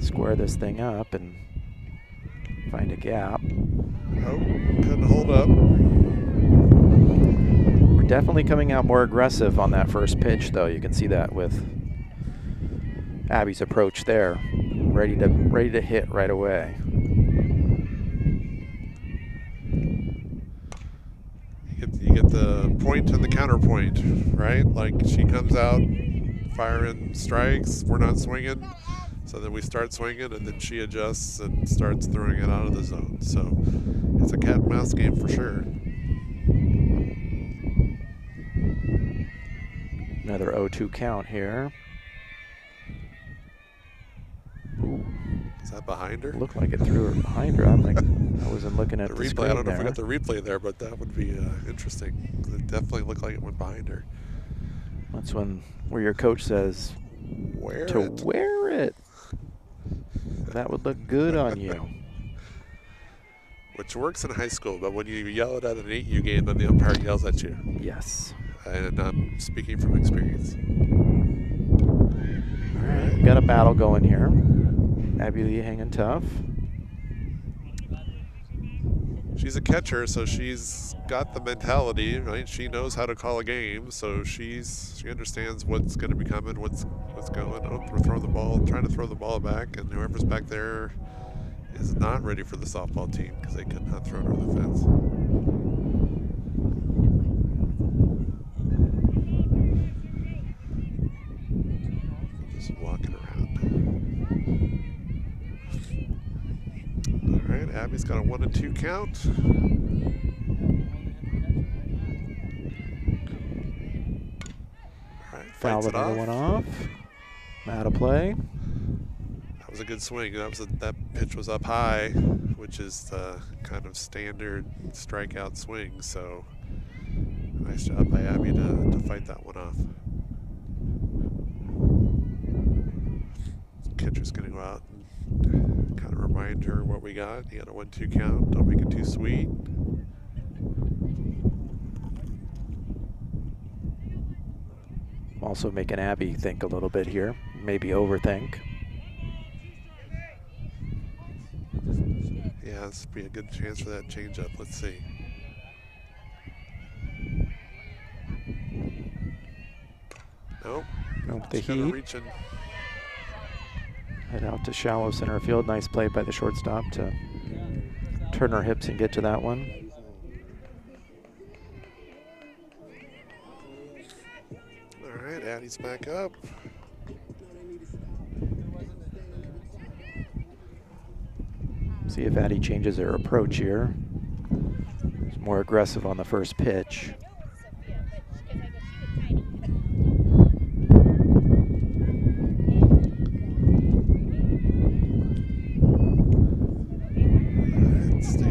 square this thing up, and find a gap. Oh, couldn't hold up. We're definitely coming out more aggressive on that first pitch, though. You can see that with Abby's approach there, ready to hit right away. You get the point and the counterpoint, right? Like she comes out firing strikes, we're not swinging, so then we start swinging, and then she adjusts and starts throwing it out of the zone. So it's a cat and mouse game for sure. Another 0-2 count here. Ooh. Is that behind her? Looked like it threw her behind her. I'm like, I wasn't looking at the replay. I don't know if we got the replay there, but that would be interesting. It definitely looked like it went behind her. That's where your coach says, wear it. That would look good on you. Which works in high school, but when you yell it at an 8U game, then the umpire yells at you. Yes. And I'm speaking from experience. All right, we got a battle going here. Abby Lee hanging tough. she's a catcher, so she's got the mentality, right? She knows how to call a game, so she understands what's going to be coming, what's going. Oh, we're throwing the ball, trying to throw the ball back, and whoever's back there is not ready for the softball team because they could not throw it over the fence. Just walking around. All right, Abby's got a 1-2 count. All right, Fouled fights it another off. one off. Out of play. That was a good swing. That pitch was up high, which is the kind of standard strikeout swing. So nice job by Abby to fight that one off. Catcher's going to go out and kind of remind her what we got. You got a 1-2 count. Don't make it too sweet. Also making Abby think a little bit here. Maybe overthink. Yeah, this would be a good chance for that changeup. Let's see. Nope. Nope, the She's gonna heat. reach in. Head out to shallow center field. Nice play by the shortstop to turn her hips and get to that one. All right, Addie's back up. See if Addie changes her approach here. She's more aggressive on the first pitch.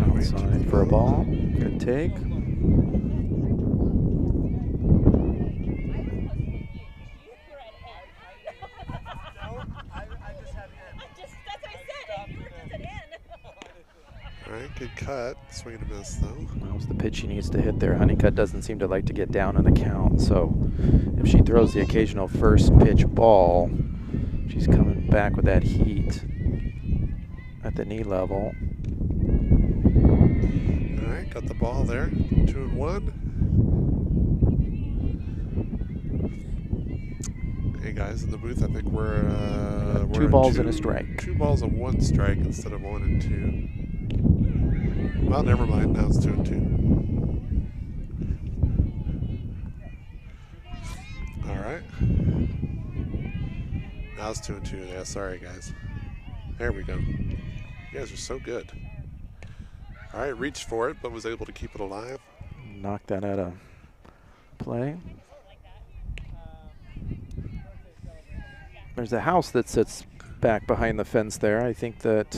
Outside for a ball. Good take. All right, good cut. Swing and a miss, though. That was the pitch she needs to hit there. Honeycutt doesn't seem to like to get down in the count, so if she throws the occasional first pitch ball, she's coming back with that heat at the knee level. All right, got the ball there. 2-1. Hey guys, in the booth, I think we're 2 balls and a strike. 2 balls and 1 strike instead of 1 and 2. Well, never mind. Now it's 2-2. All right. Now it's 2-2. Yeah, sorry guys. There we go. You guys are so good. All right, reached for it, but was able to keep it alive. Knock that out of play. There's a house that sits back behind the fence there. I think that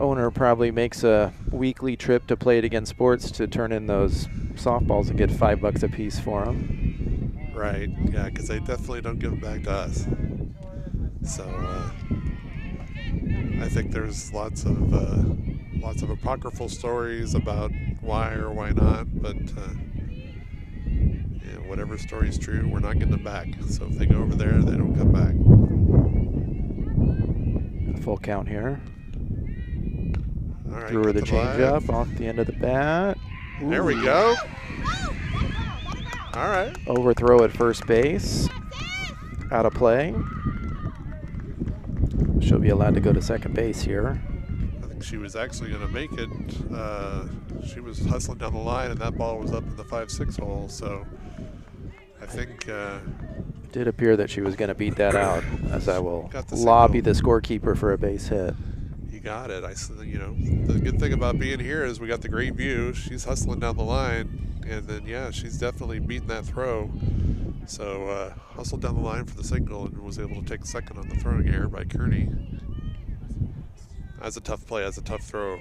owner probably makes a weekly trip to Play It Again Sports to turn in those softballs and get $5 a piece for them. Right, yeah, because they definitely don't give them back to us. So I think there's lots of apocryphal stories about why or why not, but yeah, whatever story is true, we're not getting them back. So if they go over there, they don't come back. Full count here. All right, Threw her the got live. changeup off the end of the bat. There we go. All right. Overthrow at first base. Out of play. She'll be allowed to go to second base here. I think she was actually going to make it. She was hustling down the line, and that ball was up in the 5-6 hole. So I think It did appear that she was going to beat that out, as I will Got the lobby signal. the scorekeeper for a base hit. you got it. You know, the good thing about being here is we got the great view. She's hustling down the line, and then yeah, she's definitely beating that throw. So hustled down the line for the signal and was able to take second on the throwing error by Kearney. That's a tough play. That's a tough throw.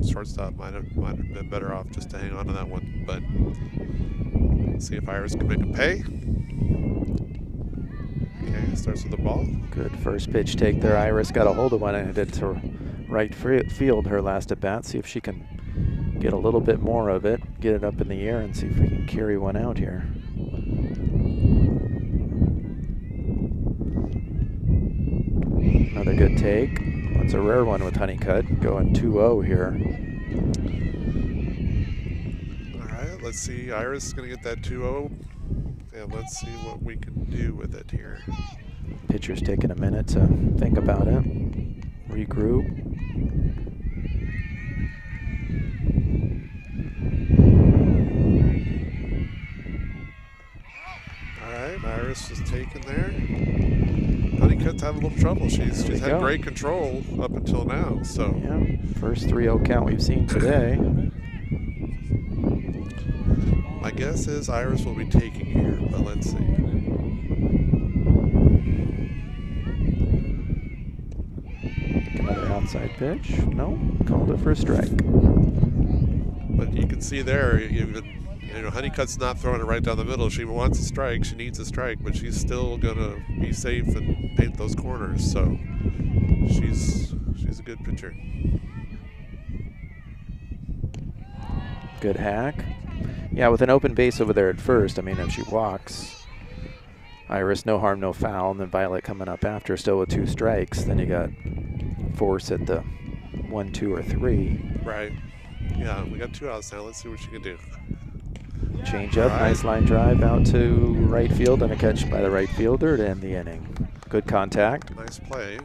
Shortstop might have been better off just to hang on to that one, but see if Iris can make him pay. Okay, starts with the ball. Good first pitch take there. Iris got a hold of one and hit it to right field her last at bat. See if she can get a little bit more of it, get it up in the air, and see if we can carry one out here. Another good take. That's a rare one with Honeycutt, going 2-0 here. let's see. Iris is going to get that 2-0. And let's see what we can do with it here. Pitcher's taking a minute to think about it, regroup. All right, Iris is taken there. Honeycutt's having a little trouble. She's had great control up until now. So yeah, first 3-0 count we've seen today. My guess is Iris will be taking here, but let's see. Another outside pitch. No, called it for a strike. But you can see there, Honeycutt's not throwing it right down the middle. She wants a strike. She needs a strike, but she's still gonna be safe and paint those corners. So she's a good pitcher. Good hack. Yeah, with an open base over there at first, I mean, if she walks, Iris, no harm, no foul, and then Violet coming up after, still with 2 strikes. Then you got Force at the 1, 2, or 3. Right. Yeah, we got 2 outs now. Let's see what she can do. Change up, nice line drive out to right field, and a catch by the right fielder to end the inning. Good contact. Nice play.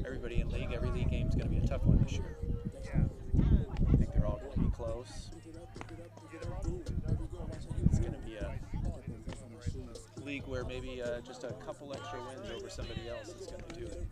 Everybody in league, every league game is going to be a tough one this year. I think they're all going to be close. It's going to be a league where maybe just a couple extra wins over somebody else is going to do it.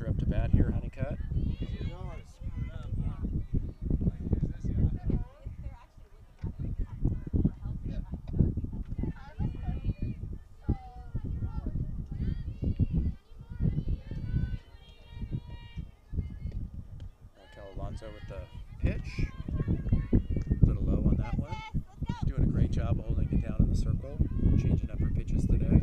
Up to bat here, Honeycutt. Raquel Alonso with the pitch. A little low on that one. She's doing a great job of holding it down in the circle, changing up her pitches today.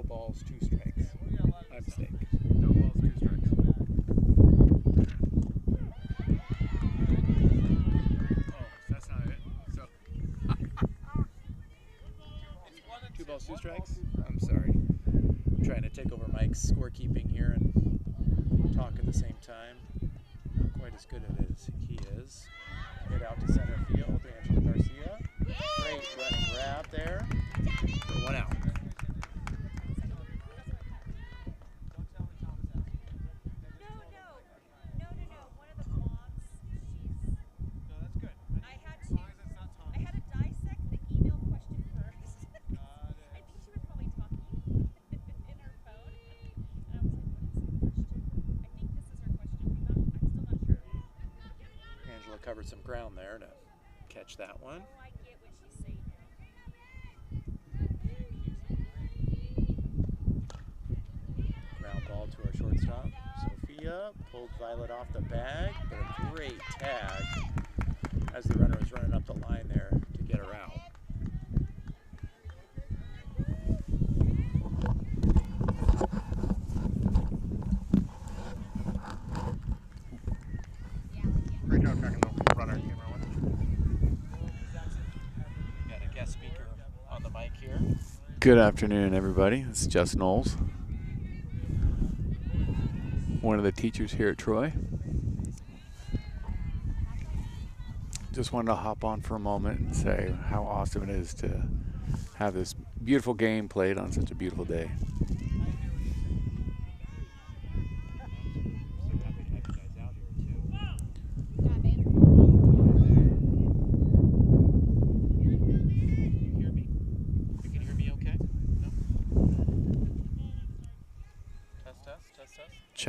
Balls, 2 strikes. My mistake. No balls, 2 strikes. Oh, that's not it. So 2 balls, 2 strikes? I'm sorry. I'm trying to take over Mike's scorekeeping here and talk at the same time. Not quite as good at it as he is. Hit out to center field, Angela Garcia. Great running grab there for 1 out. Covered some ground there to catch that one. Ground ball to our shortstop. Sophia pulled Violet off the bag, but a great tag as the runner was running up the line there to get her out. Good afternoon, everybody. This is Jess Knowles, one of the teachers here at Troy. Just wanted to hop on for a moment and say how awesome it is to have this beautiful game played on such a beautiful day.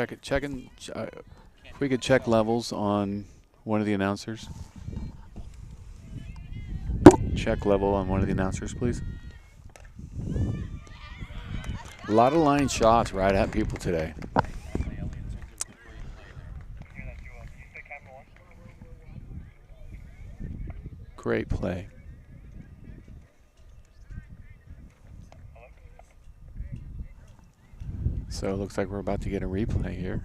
If we could check levels on one of the announcers. Check level on one of the announcers, please. A lot of line shots right at people today. Great play. So it looks like we're about to get a replay here.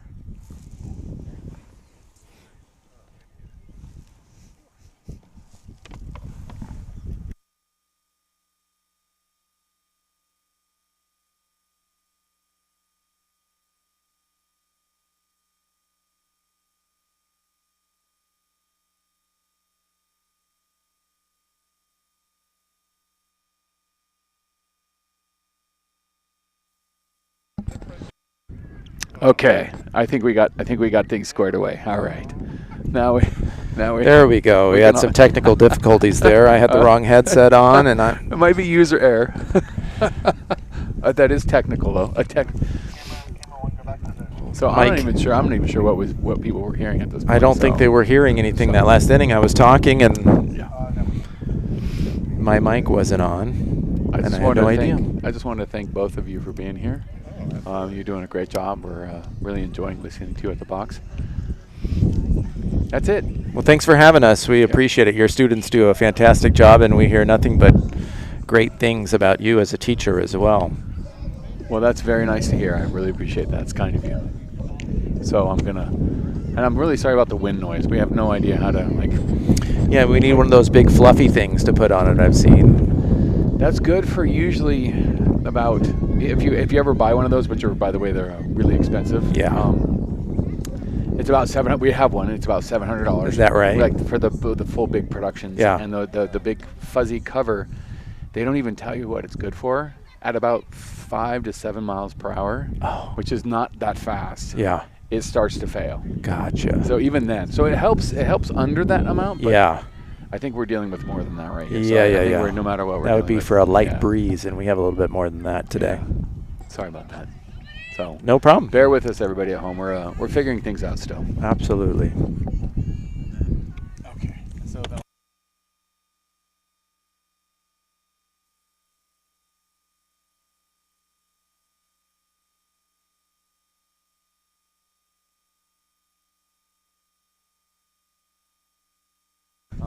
Okay, I think we got things squared away. All right, now we. There we go. We had some technical difficulties there. I had the wrong headset on, and I. It might be user error. That is technical, though. So I'm not even sure what people were hearing at this point. I don't think they were hearing anything that last inning. I was talking, and my mic wasn't on, I and I had no idea. I just wanted to thank both of you for being here. You're doing a great job. We're really enjoying listening to you at the box. That's it. Well, thanks for having us. We appreciate it. Your students do a fantastic job, and we hear nothing but great things about you as a teacher as well. Well, that's very nice to hear. I really appreciate that. It's kind of you. So I'm really sorry about the wind noise. We have no idea how to, Yeah, we need one of those big fluffy things to put on it, I've seen. That's good for usually about, if you ever buy one of those, which are, by the way, they're really expensive. Yeah. It's about $700. We have one. It's about $700. Is that right? Like for the full big productions. Yeah. And the big fuzzy cover, they don't even tell you what it's good for. At about 5 to 7 miles per hour, which is not that fast. Yeah. It starts to fail. Gotcha. So even then, so it helps under that amount. But yeah. I think we're dealing with more than that right here. So Yeah. No matter what we're that would be with. for a light breeze, and we have a little bit more than that today. Yeah. Sorry about that. So no problem. Bear with us, everybody at home. We're figuring things out still. Absolutely. Okay. So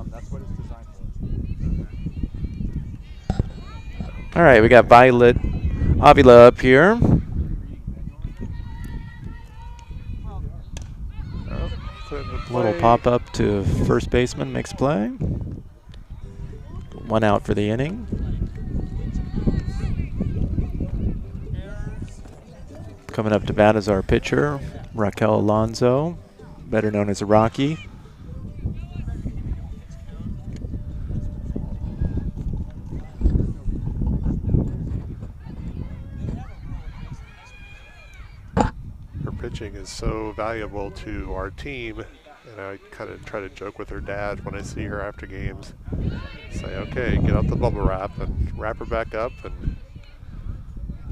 that's what it's designed for. All right, we got Violet Avila up here. Little pop up to first baseman, makes play. 1 out for the inning. Coming up to bat is our pitcher, Raquel Alonso, better known as Rocky. Her pitching is so valuable to our team, and I kind of try to joke with her dad when I see her after games. Say, okay, get out the bubble wrap and wrap her back up and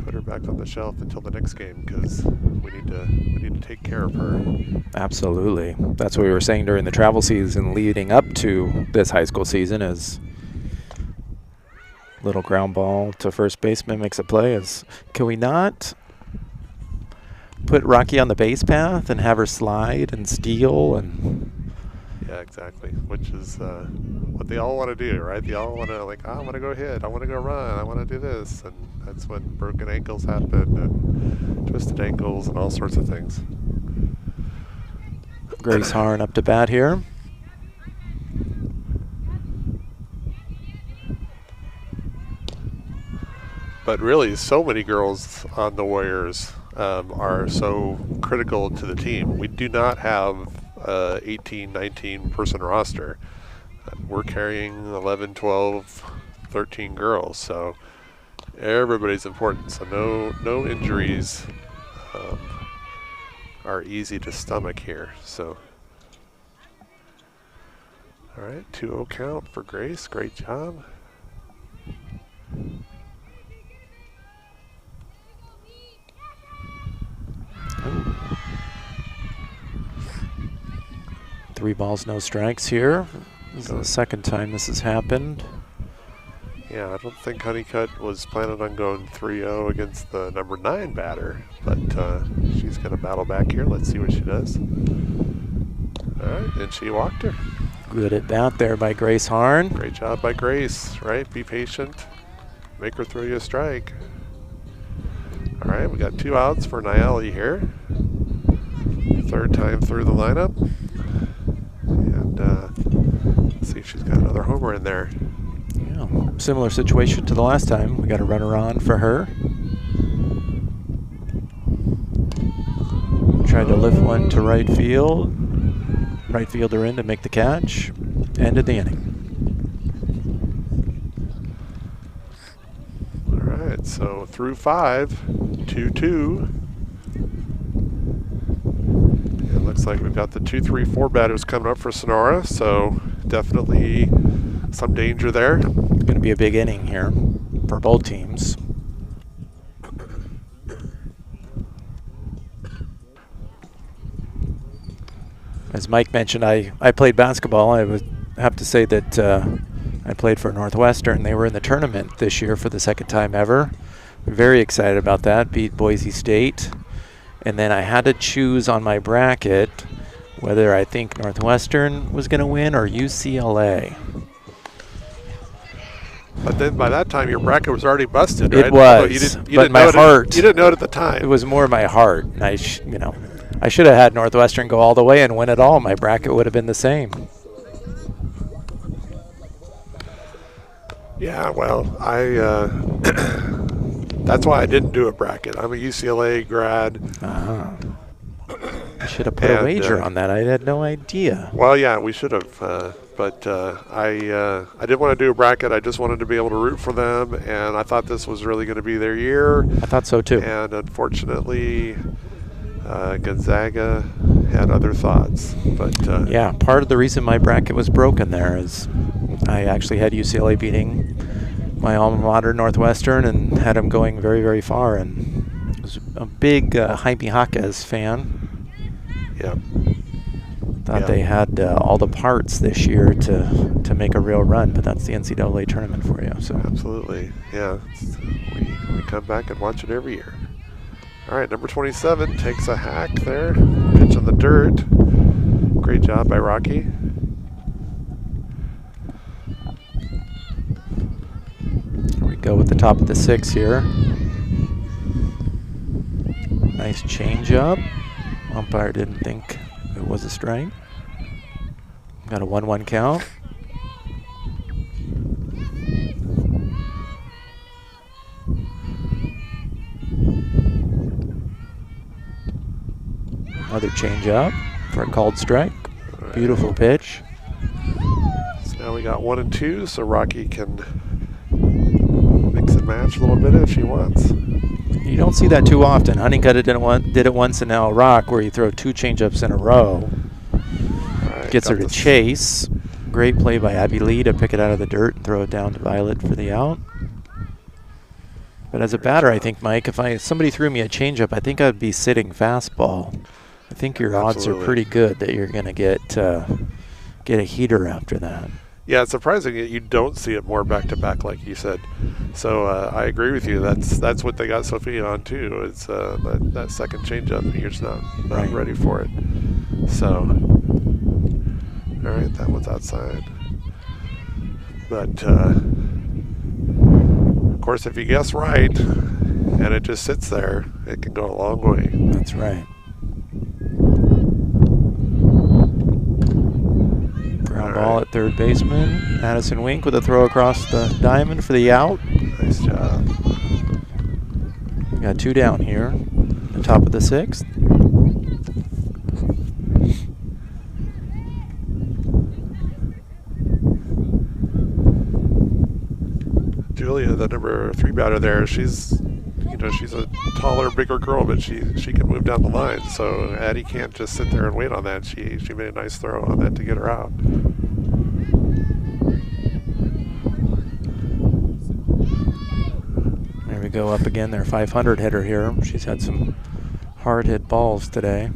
put her back on the shelf until the next game, because we need to take care of her. Absolutely. That's what we were saying during the travel season leading up to this high school season, is little ground ball to first baseman makes a play. Can we not put Rocky on the base path and have her slide and steal? And yeah, exactly, which is what they all want to do, right? They all want to, like, I want to go hit, I want to go run, I want to do this, and that's when broken ankles happen and twisted ankles and all sorts of things. Grace Harn up to bat here. but really, so many girls on the Warriors are so critical to the team. We do not have a 18, 19 person roster. We're carrying 11, 12, 13 girls, so everybody's important. So no injuries are easy to stomach here. So, all right, 2-0 count for Grace. Great job. Ooh. 3 balls, no strikes here. This is the second time this has happened. Yeah, I don't think Honeycutt was planning on going 3-0 against the number 9 batter, but she's going to battle back here. Let's see what she does. All right, and she walked her. Good at bat there by Grace Harn. Great job by Grace, right? Be patient. Make her throw you a strike. All right, we got 2 outs for Nayeli here. 3rd time through the lineup. And let's see if she's got another homer in there. Yeah, similar situation to the last time. We got a runner on for her. Tried to lift one to right field. Right fielder in to make the catch. Ended the inning. All right, so through 5, 2-2. It looks like we've got the 2, 3, 4 batters coming up for Sonora, so definitely some danger there. It's going to be a big inning here for both teams. As Mike mentioned, I played basketball. I would have to say that I played for Northwestern. They were in the tournament this year for the 2nd time ever. Very excited about that. Beat Boise State. And then I had to choose on my bracket whether I think Northwestern was going to win or UCLA. But then by that time, your bracket was already busted, right? It was, You didn't but my know it, heart. You didn't know it at the time. It was more my heart. And I should have had Northwestern go all the way and win it all. My bracket would have been the same. Yeah, well, that's why I didn't do a bracket. I'm a UCLA grad. I should have put a wager on that. I had no idea. Well, yeah, we should have. But I didn't want to do a bracket. I just wanted to be able to root for them, and I thought this was really going to be their year. I thought so too. And unfortunately, Gonzaga had other thoughts. But yeah, part of the reason my bracket was broken there is I actually had UCLA beating my alma mater, Northwestern, and had them going very, very far. And I was a big Jaime Jaquez fan. Yeah. Thought they had all the parts this year to make a real run, but that's the NCAA tournament for you. So absolutely, yeah. We come back and watch it every year. All right, number 27 takes a hack there, pitch in the dirt. Great job by Rocky. Here we go with the top of the 6 here. Nice changeup. Umpire didn't think it was a strike. Got a 1-1 count. Another changeup for a called strike. Right. Beautiful pitch. So now we got 1 and 2, so Rocky can mix and match a little bit if she wants. You don't see that too often. Honeycutt did it once in Al Rock, where you throw 2 changeups in a row. Right, Gets her to chase. Great play by Abby Lee to pick it out of the dirt and throw it down to Violet for the out. But as a batter, I think, Mike, if somebody threw me a changeup, I think I'd be sitting fastball. I think your odds are pretty good that you're going to get a heater after that. Yeah, it's surprising that you don't see it more back-to-back, like you said. So I agree with you. That's what they got Sophia on too. It's that second changeup. You're just not right. ready for it. So, all right, that one's outside. But of course, if you guess right and it just sits there, it can go a long way. That's right. Ground ball at third baseman. Addison Wink with a throw across the diamond for the out. Nice job. Got 2 down here. The top of the 6th. Julia, the number 3 batter there, she's a taller, bigger girl, but she can move down the line. So Addie can't just sit there and wait on that. She made a nice throw on that to get her out. There we go up again. Their 500 hitter here. She's had some hard hit balls today.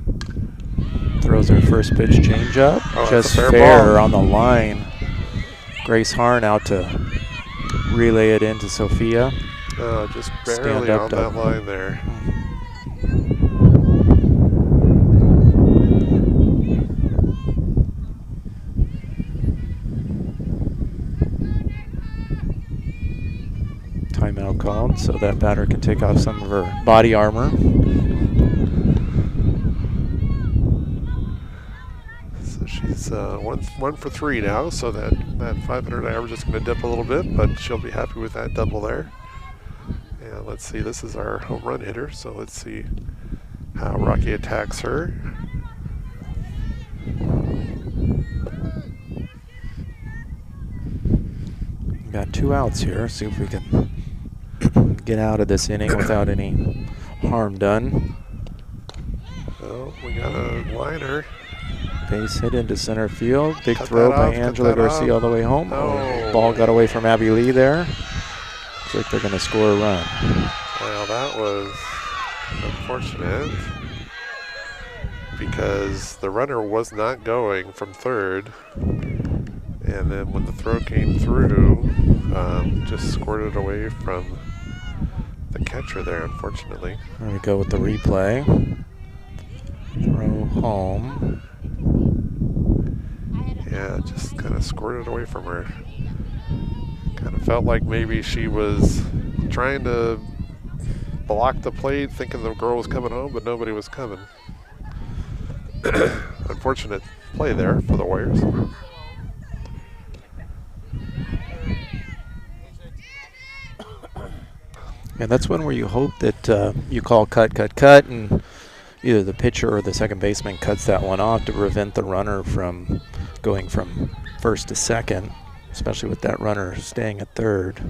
Throws her first pitch changeup. Oh, Just that's a fair ball. on the line. Grace Harn out to relay it into Sophia. Just Stand barely up on to- that line there. Timeout called so that batter can take off some of her body armor. So she's one for 3 now, so that 500 average is going to dip a little bit, but she'll be happy with that double there. And let's see, this is our home run hitter, so let's see how Rocky attacks her. Got 2 outs here. See if we can get out of this inning without any harm done. Oh, we got a liner. Base hit into center field. Big Cut throw that by off, cut Angela that Garcia off. all the way home. No. Ball got away from Abby Lee there. Looks like they're going to score a run. Well, that was unfortunate because the runner was not going from third. And then when the throw came through, just squirted away from the catcher there, unfortunately. There we go with the replay. Throw home. Yeah, just kind of squirted away from her. Kind of felt like maybe she was trying to block the plate, thinking the girl was coming home, but nobody was coming. Unfortunate play there for the Warriors. And that's one where you hope that you call cut, and either the pitcher or the second baseman cuts that one off to prevent the runner from going from first to second, especially with that runner staying at third.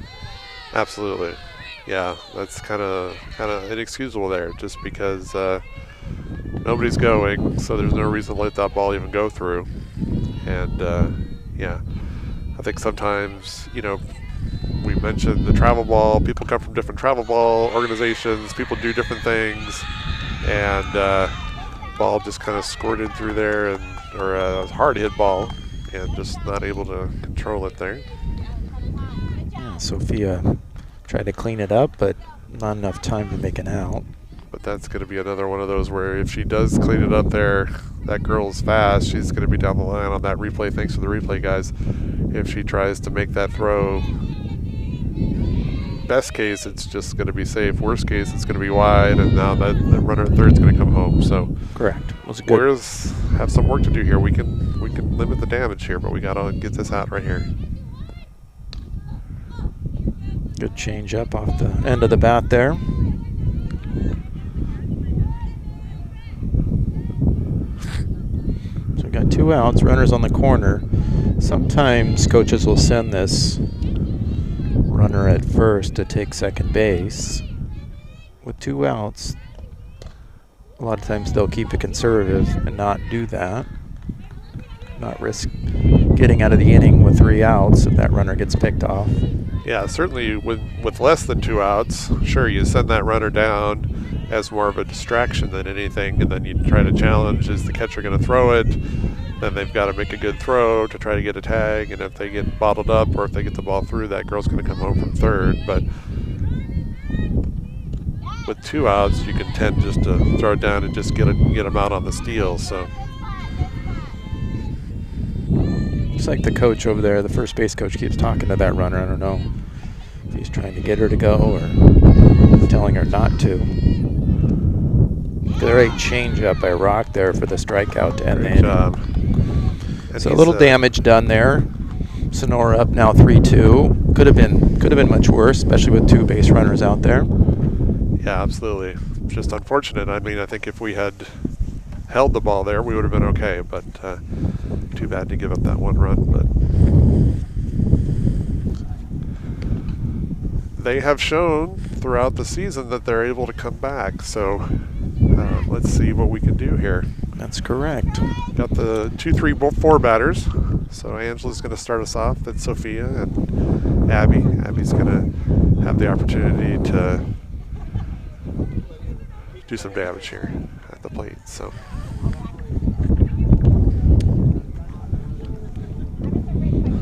Absolutely. Yeah, that's kind of inexcusable there, just because nobody's going, so there's no reason to let that ball even go through. And yeah, I think sometimes, we mentioned the travel ball. People come from different travel ball organizations. People do different things, and ball just kind of squirted through there, or a hard hit ball, and just not able to control it there. Yeah, Sophia tried to clean it up, but not enough time to make an out. But that's going to be another one of those where if she does clean it up there, that girl's fast. She's going to be down the line on that replay. Thanks for the replay, guys. If she tries to make that throw, best case, it's just going to be safe. Worst case, it's going to be wide, and now that the runner at third's going to come home. So Correct. Was good. Warriors have some work to do here. We can limit the damage here, but we got to get this out right here. Good change up off the end of the bat there. So we got 2 outs, runners on the corner. Sometimes coaches will send this runner at first to take second base. With 2 outs, a lot of times they'll keep it conservative and not do that. Not risk getting out of the inning with 3 outs if that runner gets picked off. Yeah, certainly with less than 2 outs, sure, you send that runner down as more of a distraction than anything, and then you try to challenge, is the catcher going to throw it? Then they've got to make a good throw to try to get a tag, and if they get bottled up or if they get the ball through, that girl's going to come home from third. But with 2 outs, you can tend just to throw it down and just get them out on the steal. So Looks like the coach over there, the first base coach, keeps talking to that runner. I don't know if he's trying to get her to go or telling her not to. Great change up by Rock there for the strikeout to end the great inning. job. And So a he's, little damage done there. Sonora up now 3-2. Could have been much worse, especially with 2 base runners out there. Yeah, absolutely. Just unfortunate. I mean, I think if we had held the ball there, we would have been okay, but too bad to give up that one run. But they have shown throughout the season that they're able to come back. So let's see what we can do here. That's correct. Got the 2-3-4 batters. So Angela's going to start us off. Then Sophia and Abby. Abby's going to have the opportunity to do some damage here at the plate. So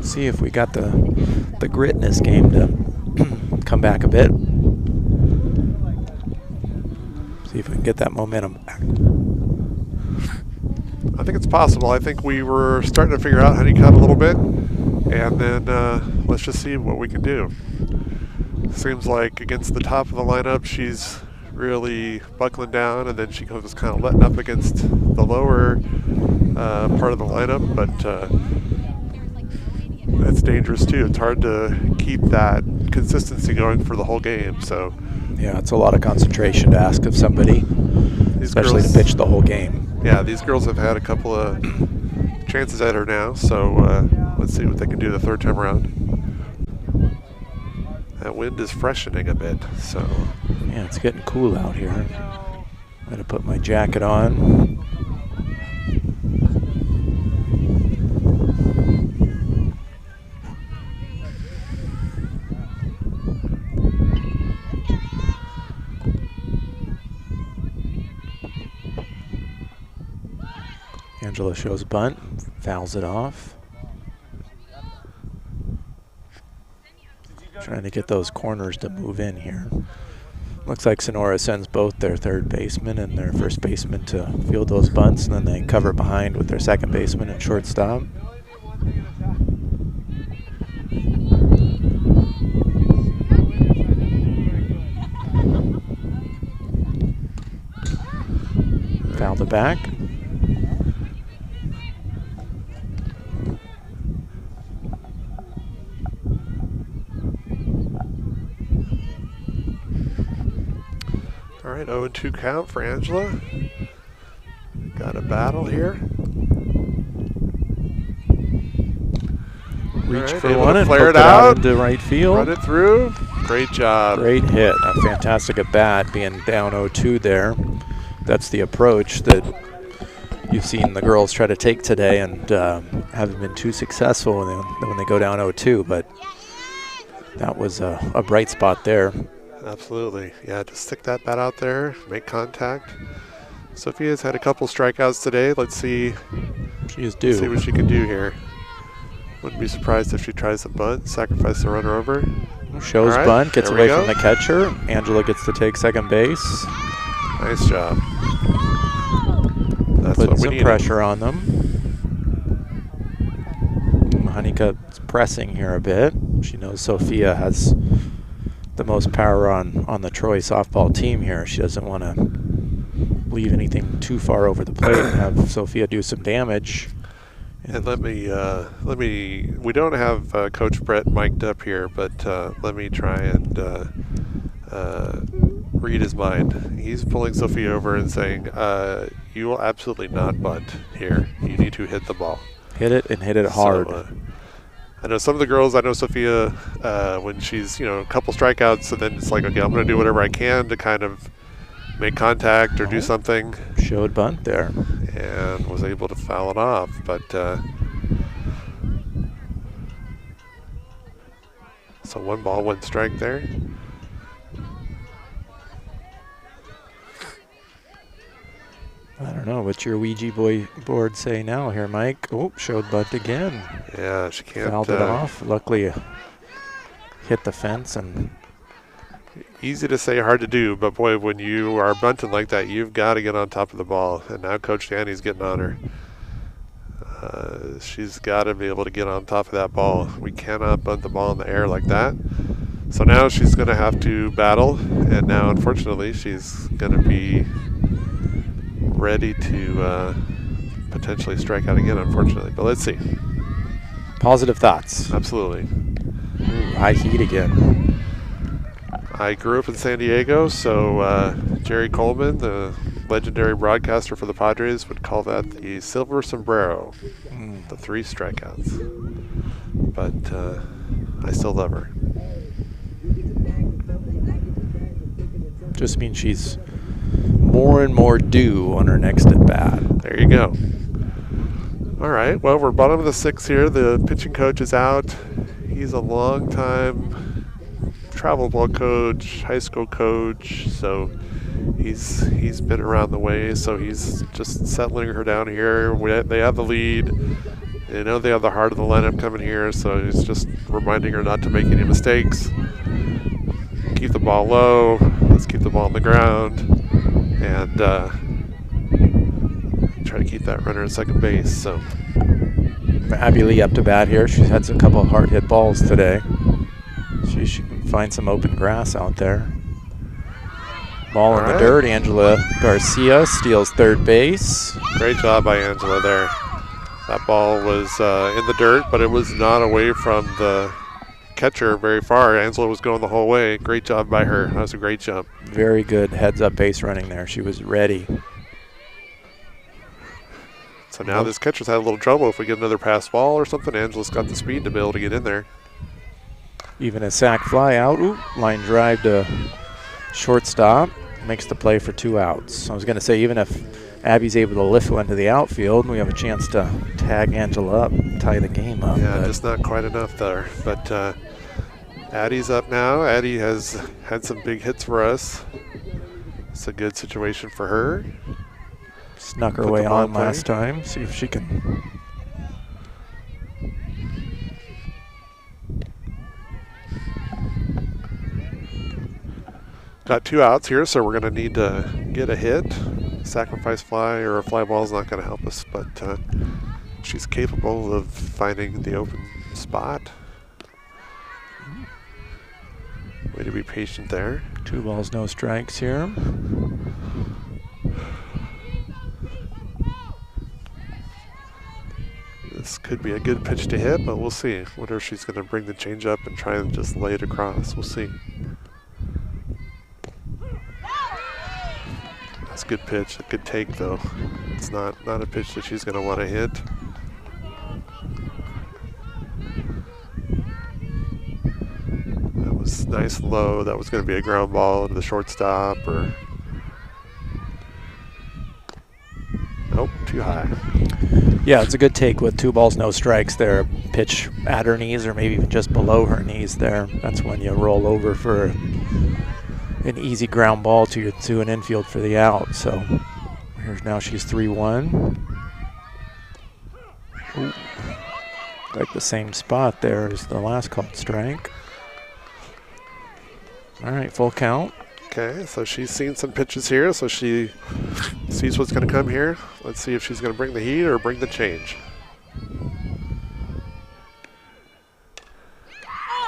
See if we got the grit in this game to come back a bit. See if we can get that momentum back. I think it's possible. I think we were starting to figure out Honeycutt a little bit, and then let's just see what we can do. Seems like against the top of the lineup, she's really buckling down, and then she was kind of letting up against the lower part of the lineup, but that's dangerous too. It's hard to keep that consistency going for the whole game. So yeah, it's a lot of concentration to ask of somebody, especially to pitch the whole game. Yeah, these girls have had a couple of chances at her now, so let's see what they can do the third time around. That wind is freshening a bit, so. Yeah, it's getting cool out here. I'm gonna put my jacket on. Angela shows bunt, fouls it off. Trying to get those corners to move in here. Looks like Sonora sends both their third baseman and their first baseman to field those bunts, and then they cover behind with their second baseman and shortstop. Fouled it back. All right, 0-2 count for Angela. Got a battle here. Reach right, for able one to and flare hook it out into right field. Run it through. Great job. Great hit. A fantastic at bat, being down 0-2 there. That's the approach that you've seen the girls try to take today, and haven't been too successful when they go down 0-2. But that was a bright spot there. Absolutely. Yeah, just stick that bat out there, make contact. Sophia's had a couple strikeouts today. Let's see. She is due. See what she can do here. Wouldn't be surprised if she tries a bunt, sacrifice the runner over. Shows right, bunt, gets away go. from the catcher. Angela gets to take second base. Nice job. That's Putting what we some needed. pressure on them. Honeycutt's pressing here a bit. She knows Sophia has the most power on the Troy softball team here. She doesn't want to leave anything too far over the plate and have Sophia do some damage. And let me, we don't have Coach Brett mic'd up here, but let me try and read his mind. He's pulling Sophia over and saying, you will absolutely not bunt here. You need to hit the ball. Hit it and hit it hard. So, I know some of the girls, I know Sophia, when she's, a couple strikeouts, so then it's like, okay, I'm going to do whatever I can to kind of make contact or do something. Showed bunt there. And was able to foul it off, but so 1 ball, 1 strike there. I don't know. What's your Ouija board say now here, Mike? Oh, showed bunt again. Yeah, she can't. Fouled it off. Luckily, hit the fence and. Easy to say, hard to do, but boy, when you are bunting like that, you've got to get on top of the ball. And now Coach Danny's getting on her. She's got to be able to get on top of that ball. We cannot bunt the ball in the air like that. So now she's going to have to battle, and now, unfortunately, she's going to be ready to potentially strike out again, unfortunately. But let's see. Positive thoughts. Absolutely. Ooh, high heat again. I grew up in San Diego, so Jerry Coleman, the legendary broadcaster for the Padres, would call that the silver sombrero, the 3 strikeouts. But I still love her. Just means she's more and more due on her next at bat. There you go. All right, well, we're bottom of the 6th here. The pitching coach is out. He's a long-time travel ball coach, high school coach, so he's been around the way, so he's just settling her down here. They have the lead. They know they have the heart of the lineup coming here, so he's just reminding her not to make any mistakes. Keep the ball low. Let's keep the ball on the ground. And try to keep that runner at second base. So Abby Lee up to bat here. She's had a couple of hard hit balls today. She can find some open grass out there. Ball in the dirt. Angela Garcia steals third base. Great job by Angela there. That ball was in the dirt, but it was not away from the catcher very far. Angela was going the whole way. Great job by her. That was a great jump. Very good heads-up base running there. She was ready. So now this catcher's had a little trouble. If we get another pass ball or something, Angela's got the speed to be able to get in there. Even a sac fly out. Ooh, line drive to shortstop. Makes the play for 2 outs. I was going to say, even if Abby's able to lift one to the outfield, we have a chance to tag Angela up and tie the game up. Yeah, just not quite enough there. But Addie's up now. Addie has had some big hits for us. It's a good situation for her. Snuck her way on last time. See if she can. Got 2 outs here, so we're going to need to get a hit. Sacrifice fly or a fly ball is not going to help us, but she's capable of finding the open spot. Way to be patient there. 2 balls, no strikes here. This could be a good pitch to hit, but we'll see. Wonder if she's going to bring the change up and try and just lay it across. We'll see. That's a good pitch, a good take though. It's not a pitch that she's going to want to hit. That was nice low. That was going to be a ground ball to the shortstop or. Nope, too high. Yeah, it's a good take with 2 balls, no strikes there. Pitch at her knees or maybe even just below her knees there. That's when you roll over for an easy ground ball to an infield for the out. So here's now she's 3-1. Ooh. Like the same spot there as the last called strike. All right, full count. Okay, so she's seen some pitches here, so she sees what's going to come here. Let's see if she's going to bring the heat or bring the change.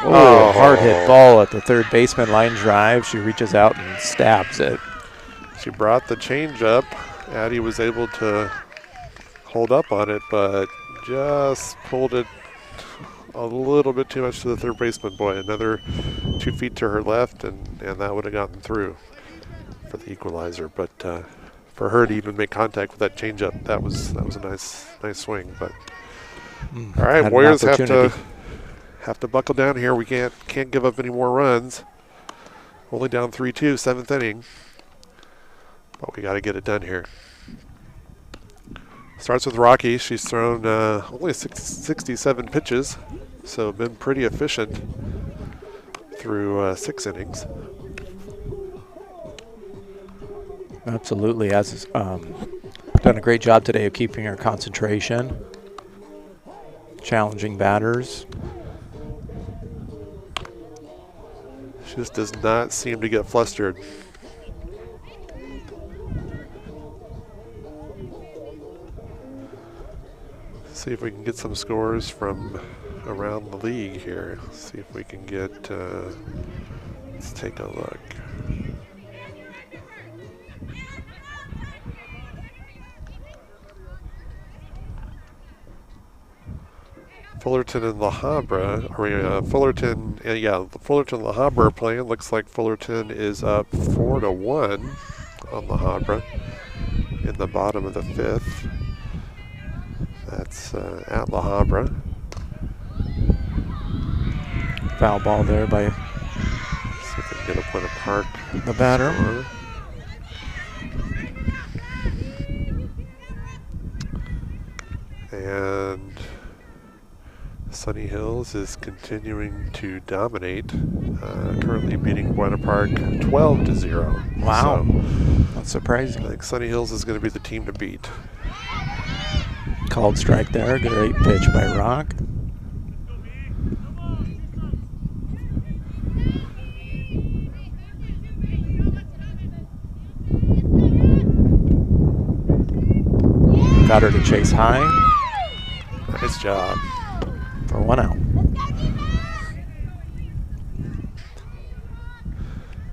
Oh, hard hit ball at the third baseman, line drive. She reaches out and stabs it. She brought the change up. Addie was able to hold up on it, but just pulled it a little bit too much to the third baseman. Boy, another 2 feet to her left, and that would have gotten through for the equalizer. But for her to even make contact with that changeup, that was a nice swing. But all right, Warriors have to buckle down here. We can't give up any more runs. Only down 3-2, 7th inning. But we got to get it done here. Starts with Rocky. She's thrown only 67 pitches, so been pretty efficient through 6 innings. Absolutely, has done a great job today of keeping her concentration, challenging batters. She just does not seem to get flustered. See if we can get some scores from around the league here. See if we can get, let's take a look. Fullerton and La Habra, Fullerton, Fullerton and La Habra are playing. Looks like Fullerton is up 4-1 on La Habra in the bottom of the 5th. That's at La Habra. Foul ball there by See if they can get a point apart. the batter. Sonora. And Sunny Hills is continuing to dominate, currently beating Buena Park 12-0. Wow. So That's I surprising. think Sunny Hills is going to be the team to beat. Called strike there. Great pitch by Rock. Got her to chase high Nice job. for 1 out.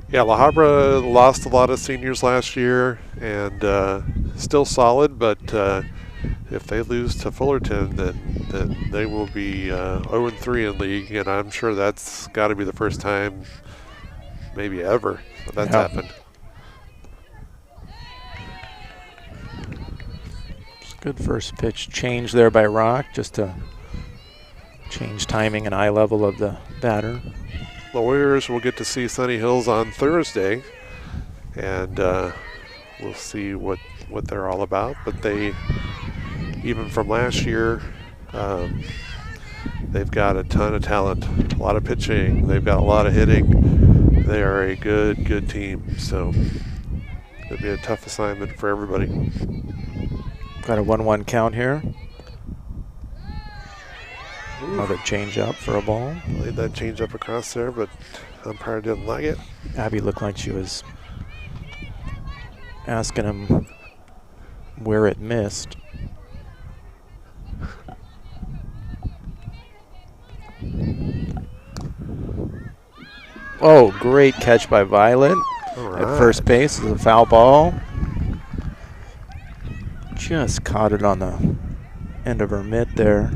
Yeah, La Habra lost a lot of seniors last year and still solid, but if they lose to Fullerton, then they will be 0-3 in league, and I'm sure that's got to be the first time, maybe ever, that that's Yeah. happened. Good first pitch change there by Rock, just to change timing and eye level of the batter. The Warriors will get to see Sunny Hills on Thursday, and we'll see what they're all about. But they, even from last year, they've got a ton of talent, a lot of pitching, they've got a lot of hitting. They are a good team, so it'll be a tough assignment for everybody. Got a 1-1 count here. Another change up for a ball. Laid that change up across there, but umpire didn't like it. Abby looked like she was asking him where it missed. Oh, great catch by Violet All at right. first base. Is a foul ball. Just caught it on the end of her mitt there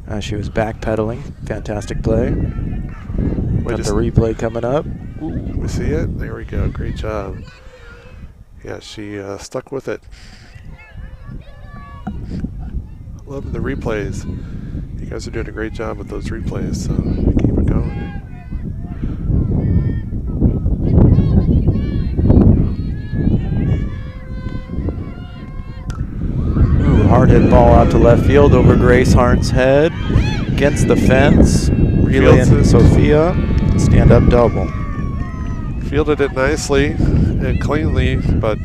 as she was backpedaling. Fantastic play. Got the replay coming up. We see it? There we go. Great job. Yeah, she stuck with it. Love the replays. You guys are doing a great job with those replays, so keep it going. Ooh, hard hit ball out to left field over Grace Hart's head. Against the fence. Relay Fields into it. Sophia. Stand up double. Fielded it nicely and cleanly, but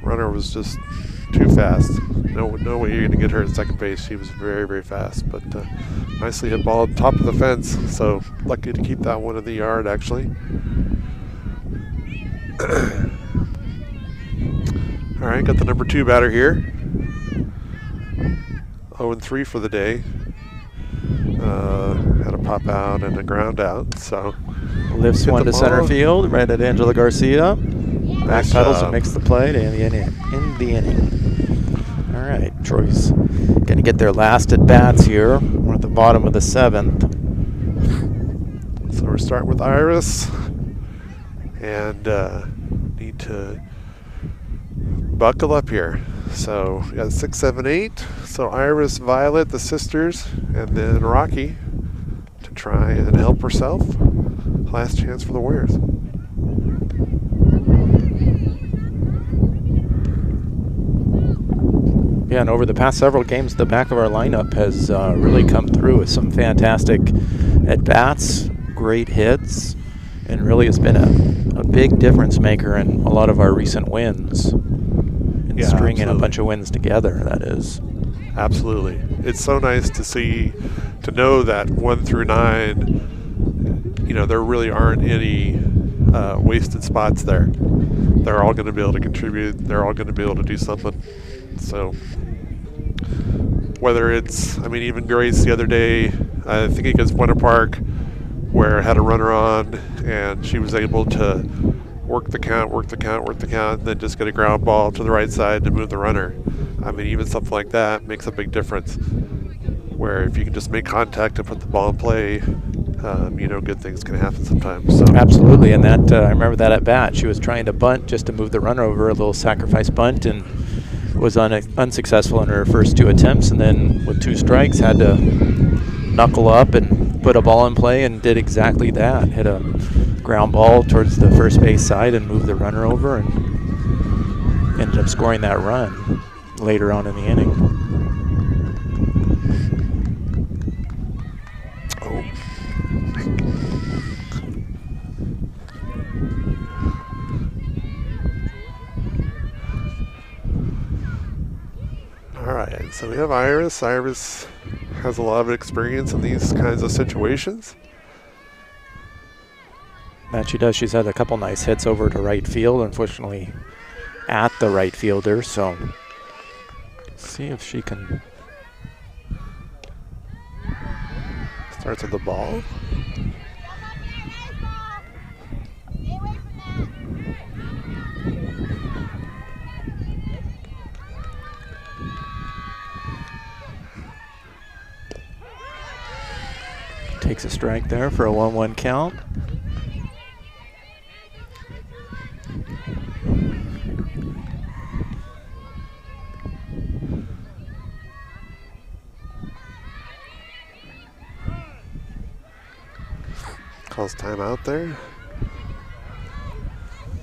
runner was just too fast. No way you're going to get her at second base. She was very fast, but nicely hit ball at top of the fence. So lucky to keep that one in the yard, actually. All right, got the number 2 batter here. 0-3 for the day. Had a pop out and a ground out. So Lifts hit one the to center ball. field, right at Angela Garcia. Back Nice pedals job. and makes the play to end the inning. All right, Troy's going to get their last at bats here. We're at the bottom of the 7th. So we're starting with Iris, and need to buckle up here. So we got 6, 7, 8. So Iris, Violet, the sisters, and then Rocky to try and help herself. Last chance for the Warriors. Yeah, and over the past several games, the back of our lineup has really come through with some fantastic at-bats, great hits, and really has been a big difference maker in a lot of our recent wins. And Yeah, stringing a absolutely. bunch of wins together, that is. Absolutely. It's so nice to see, to know that 1 through 9, you know, there really aren't any wasted spots there. They're all going to be able to contribute. They're all going to be able to do something. So whether it's, I mean, even Grace the other day, I think against Buena Park, where it had a runner on and she was able to work the count, and then just get a ground ball to the right side to move the runner. I mean, even something like that makes a big difference. where if you can just make contact and put the ball in play, good things can happen sometimes. So Absolutely, and that I remember that at bat. She was trying to bunt just to move the runner over, a little sacrifice bunt, and was unsuccessful in her first 2 attempts, and then with 2 strikes had to knuckle up and put a ball in play, and did exactly that. Hit a ground ball towards the first base side and moved the runner over, and ended up scoring that run later on in the inning. Oh. all right, so we have Iris. Iris has a lot of experience in these kinds of situations. That she does. She's had a couple nice hits over to right field, unfortunately at the right fielder, so see if she can. Starts with the ball. Stay away from Takes a strike there for a 1-1 count. Calls timeout there.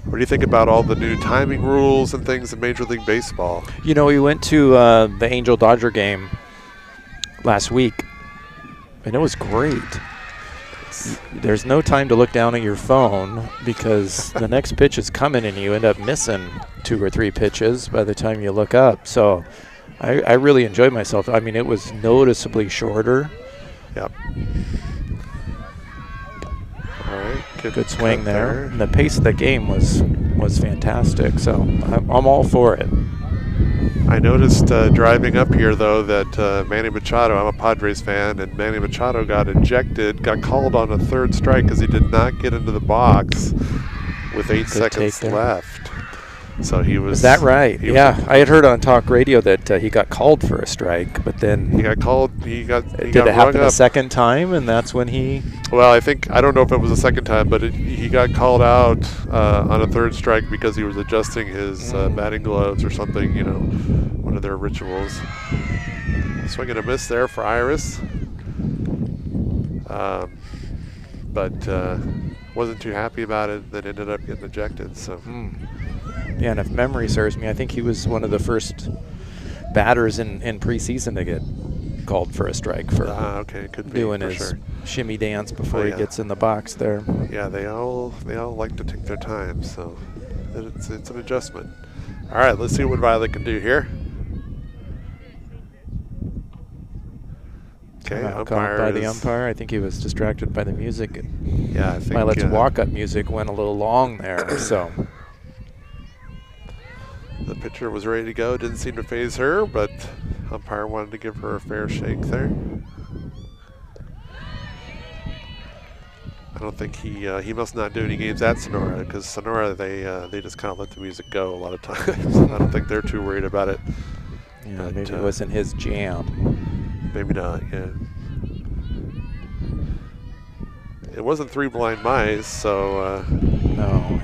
What do you think about all the new timing rules and things in Major League Baseball? You know, we went to the Angel Dodger game last week, and it was great. There's no time to look down at your phone because the next pitch is coming and you end up missing 2 or 3 pitches by the time you look up. So I really enjoyed myself. I mean, it was noticeably shorter. Yep. All right, Good swing there. And the pace of the game was fantastic. So I'm all for it. I noticed driving up here, though, that Manny Machado, I'm a Padres fan, and Manny Machado got called on a 3rd strike because he did not get into the box with 8 seconds left. So he was. Is that right? Yeah, I had heard on talk radio that he got called for a strike, but then he got called. Did it happen a second time, and that's when he? Well, I don't know if it was a second time, but he got called out on a 3rd strike because he was adjusting his batting gloves or something. One of their rituals. Swing and a miss there for Iris, but wasn't too happy about it. Then ended up getting ejected. So. Yeah, and if memory serves me, I think he was one of the first batters in preseason to get called for a strike for could be, doing for his sure. shimmy dance before he gets in the box there. Yeah, they all like to take their time, so it's an adjustment. All right, let's see what Violet can do here. Okay, umpire by the umpire. I think he was distracted by the music. Yeah, I think Violet's walk-up music went a little long there, so. The pitcher was ready to go. Didn't seem to phase her, but umpire wanted to give her a fair shake there. I don't think he must not do any games at Sonora, because Sonora they just kind of let the music go a lot of times. I don't think they're too worried about it. Yeah, but maybe it wasn't his jam. Maybe not. Yeah. It wasn't 3 Blind Mice, so. No.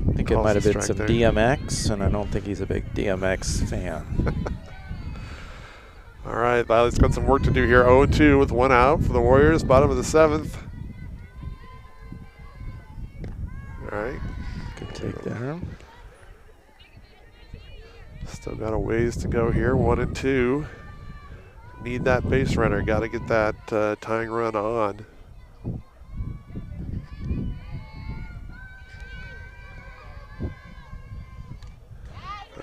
I think it might have been some there. DMX, and I don't think he's a big DMX fan. All right, Violet's got some work to do here. 0-2 with 1 out for the Warriors, bottom of the 7th. All right. Good take there. Still got a ways to go here, 1-2. Need that base runner, got to get that tying run on.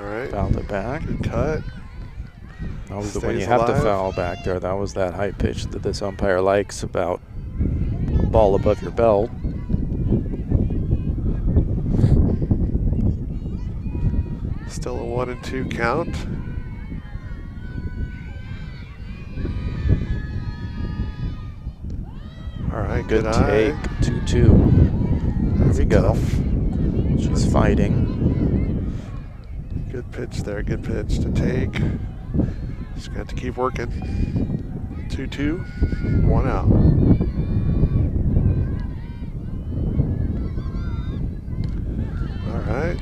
All right. Fouled it back. Good cut. That was when you have to foul back there. That was that high pitch that this umpire likes, about ball above your belt. Still a 1-2 count. All right, Good eye. take. 2-2. There we go. She's fighting. Good pitch there. Good pitch to take. Just got to keep working. 2-2, 1 out. All right.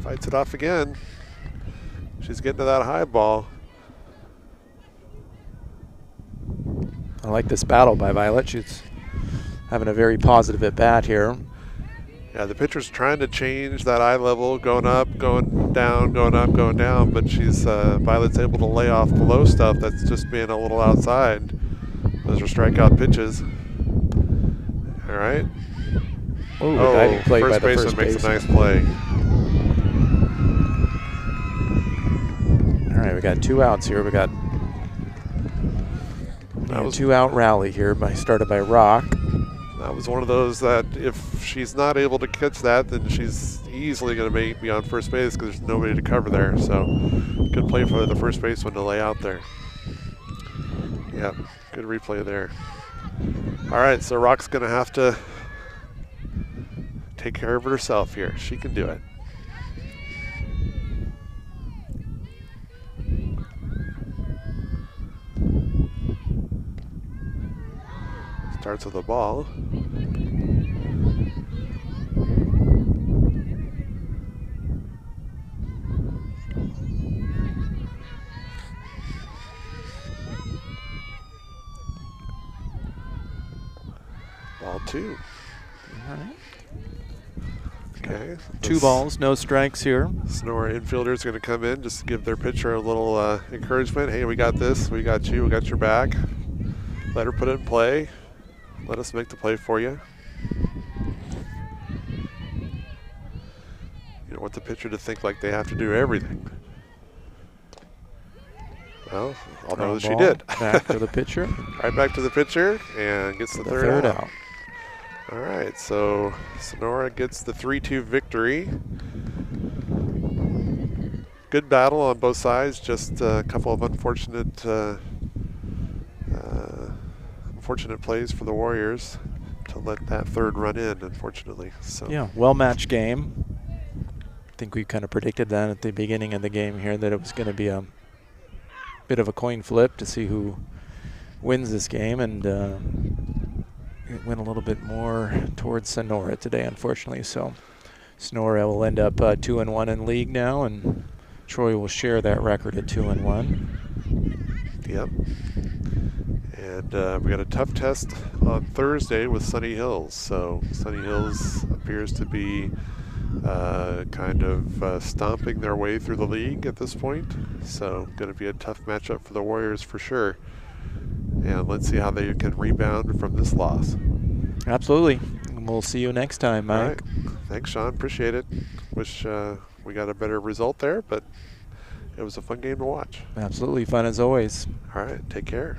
Fights it off again. She's getting to that high ball. I like this battle by Violet. She's having a very positive at bat here. Yeah, the pitcher's trying to change that eye level, going up, going down, going up, going down, but she's Violet's able to lay off the low stuff that's just being a little outside. Those are strikeout pitches. All right. Ooh, a diving play by first the baseman first makes baseman. a nice play. All right, we got 2 outs here. We got That was 2-out rally here started by Rock. That was one of those that if she's not able to catch that, then she's easily going to be on first base because there's nobody to cover there. So good play for the first baseman to lay out there. Yeah, good replay there. All right, so Rock's going to have to take care of it herself here. She can do it. Starts with the ball. Ball 2. All right. Okay. 2 balls, no strikes here. Sonora infielders going to come in just to give their pitcher a little encouragement. Hey, we got this. We got you. We got your back. Let her put it in play. Let us make the play for you. You don't want the pitcher to think like they have to do everything. Well, although she did. Back to the pitcher. Right back to the pitcher and gets the third out. All right, so Sonora gets the 3-2 victory. Good battle on both sides, just a couple of unfortunate plays for the Warriors to let that third run in, unfortunately. So Yeah, well-matched game. I think we kind of predicted that at the beginning of the game here, that it was going to be a bit of a coin flip to see who wins this game, and it went a little bit more towards Sonora today, unfortunately. So Sonora will end up 2-1 in league now, and Troy will share that record at 2-1. Yep. And we got a tough test on Thursday with Sunny Hills. So Sunny Hills appears to be kind of stomping their way through the league at this point. So going to be a tough matchup for the Warriors for sure. And let's see how they can rebound from this loss. Absolutely. We'll see you next time, Mike. All right. Thanks, Sean. Appreciate it. Wish we got a better result there, but it was a fun game to watch. Absolutely. Fun as always. All right. Take care.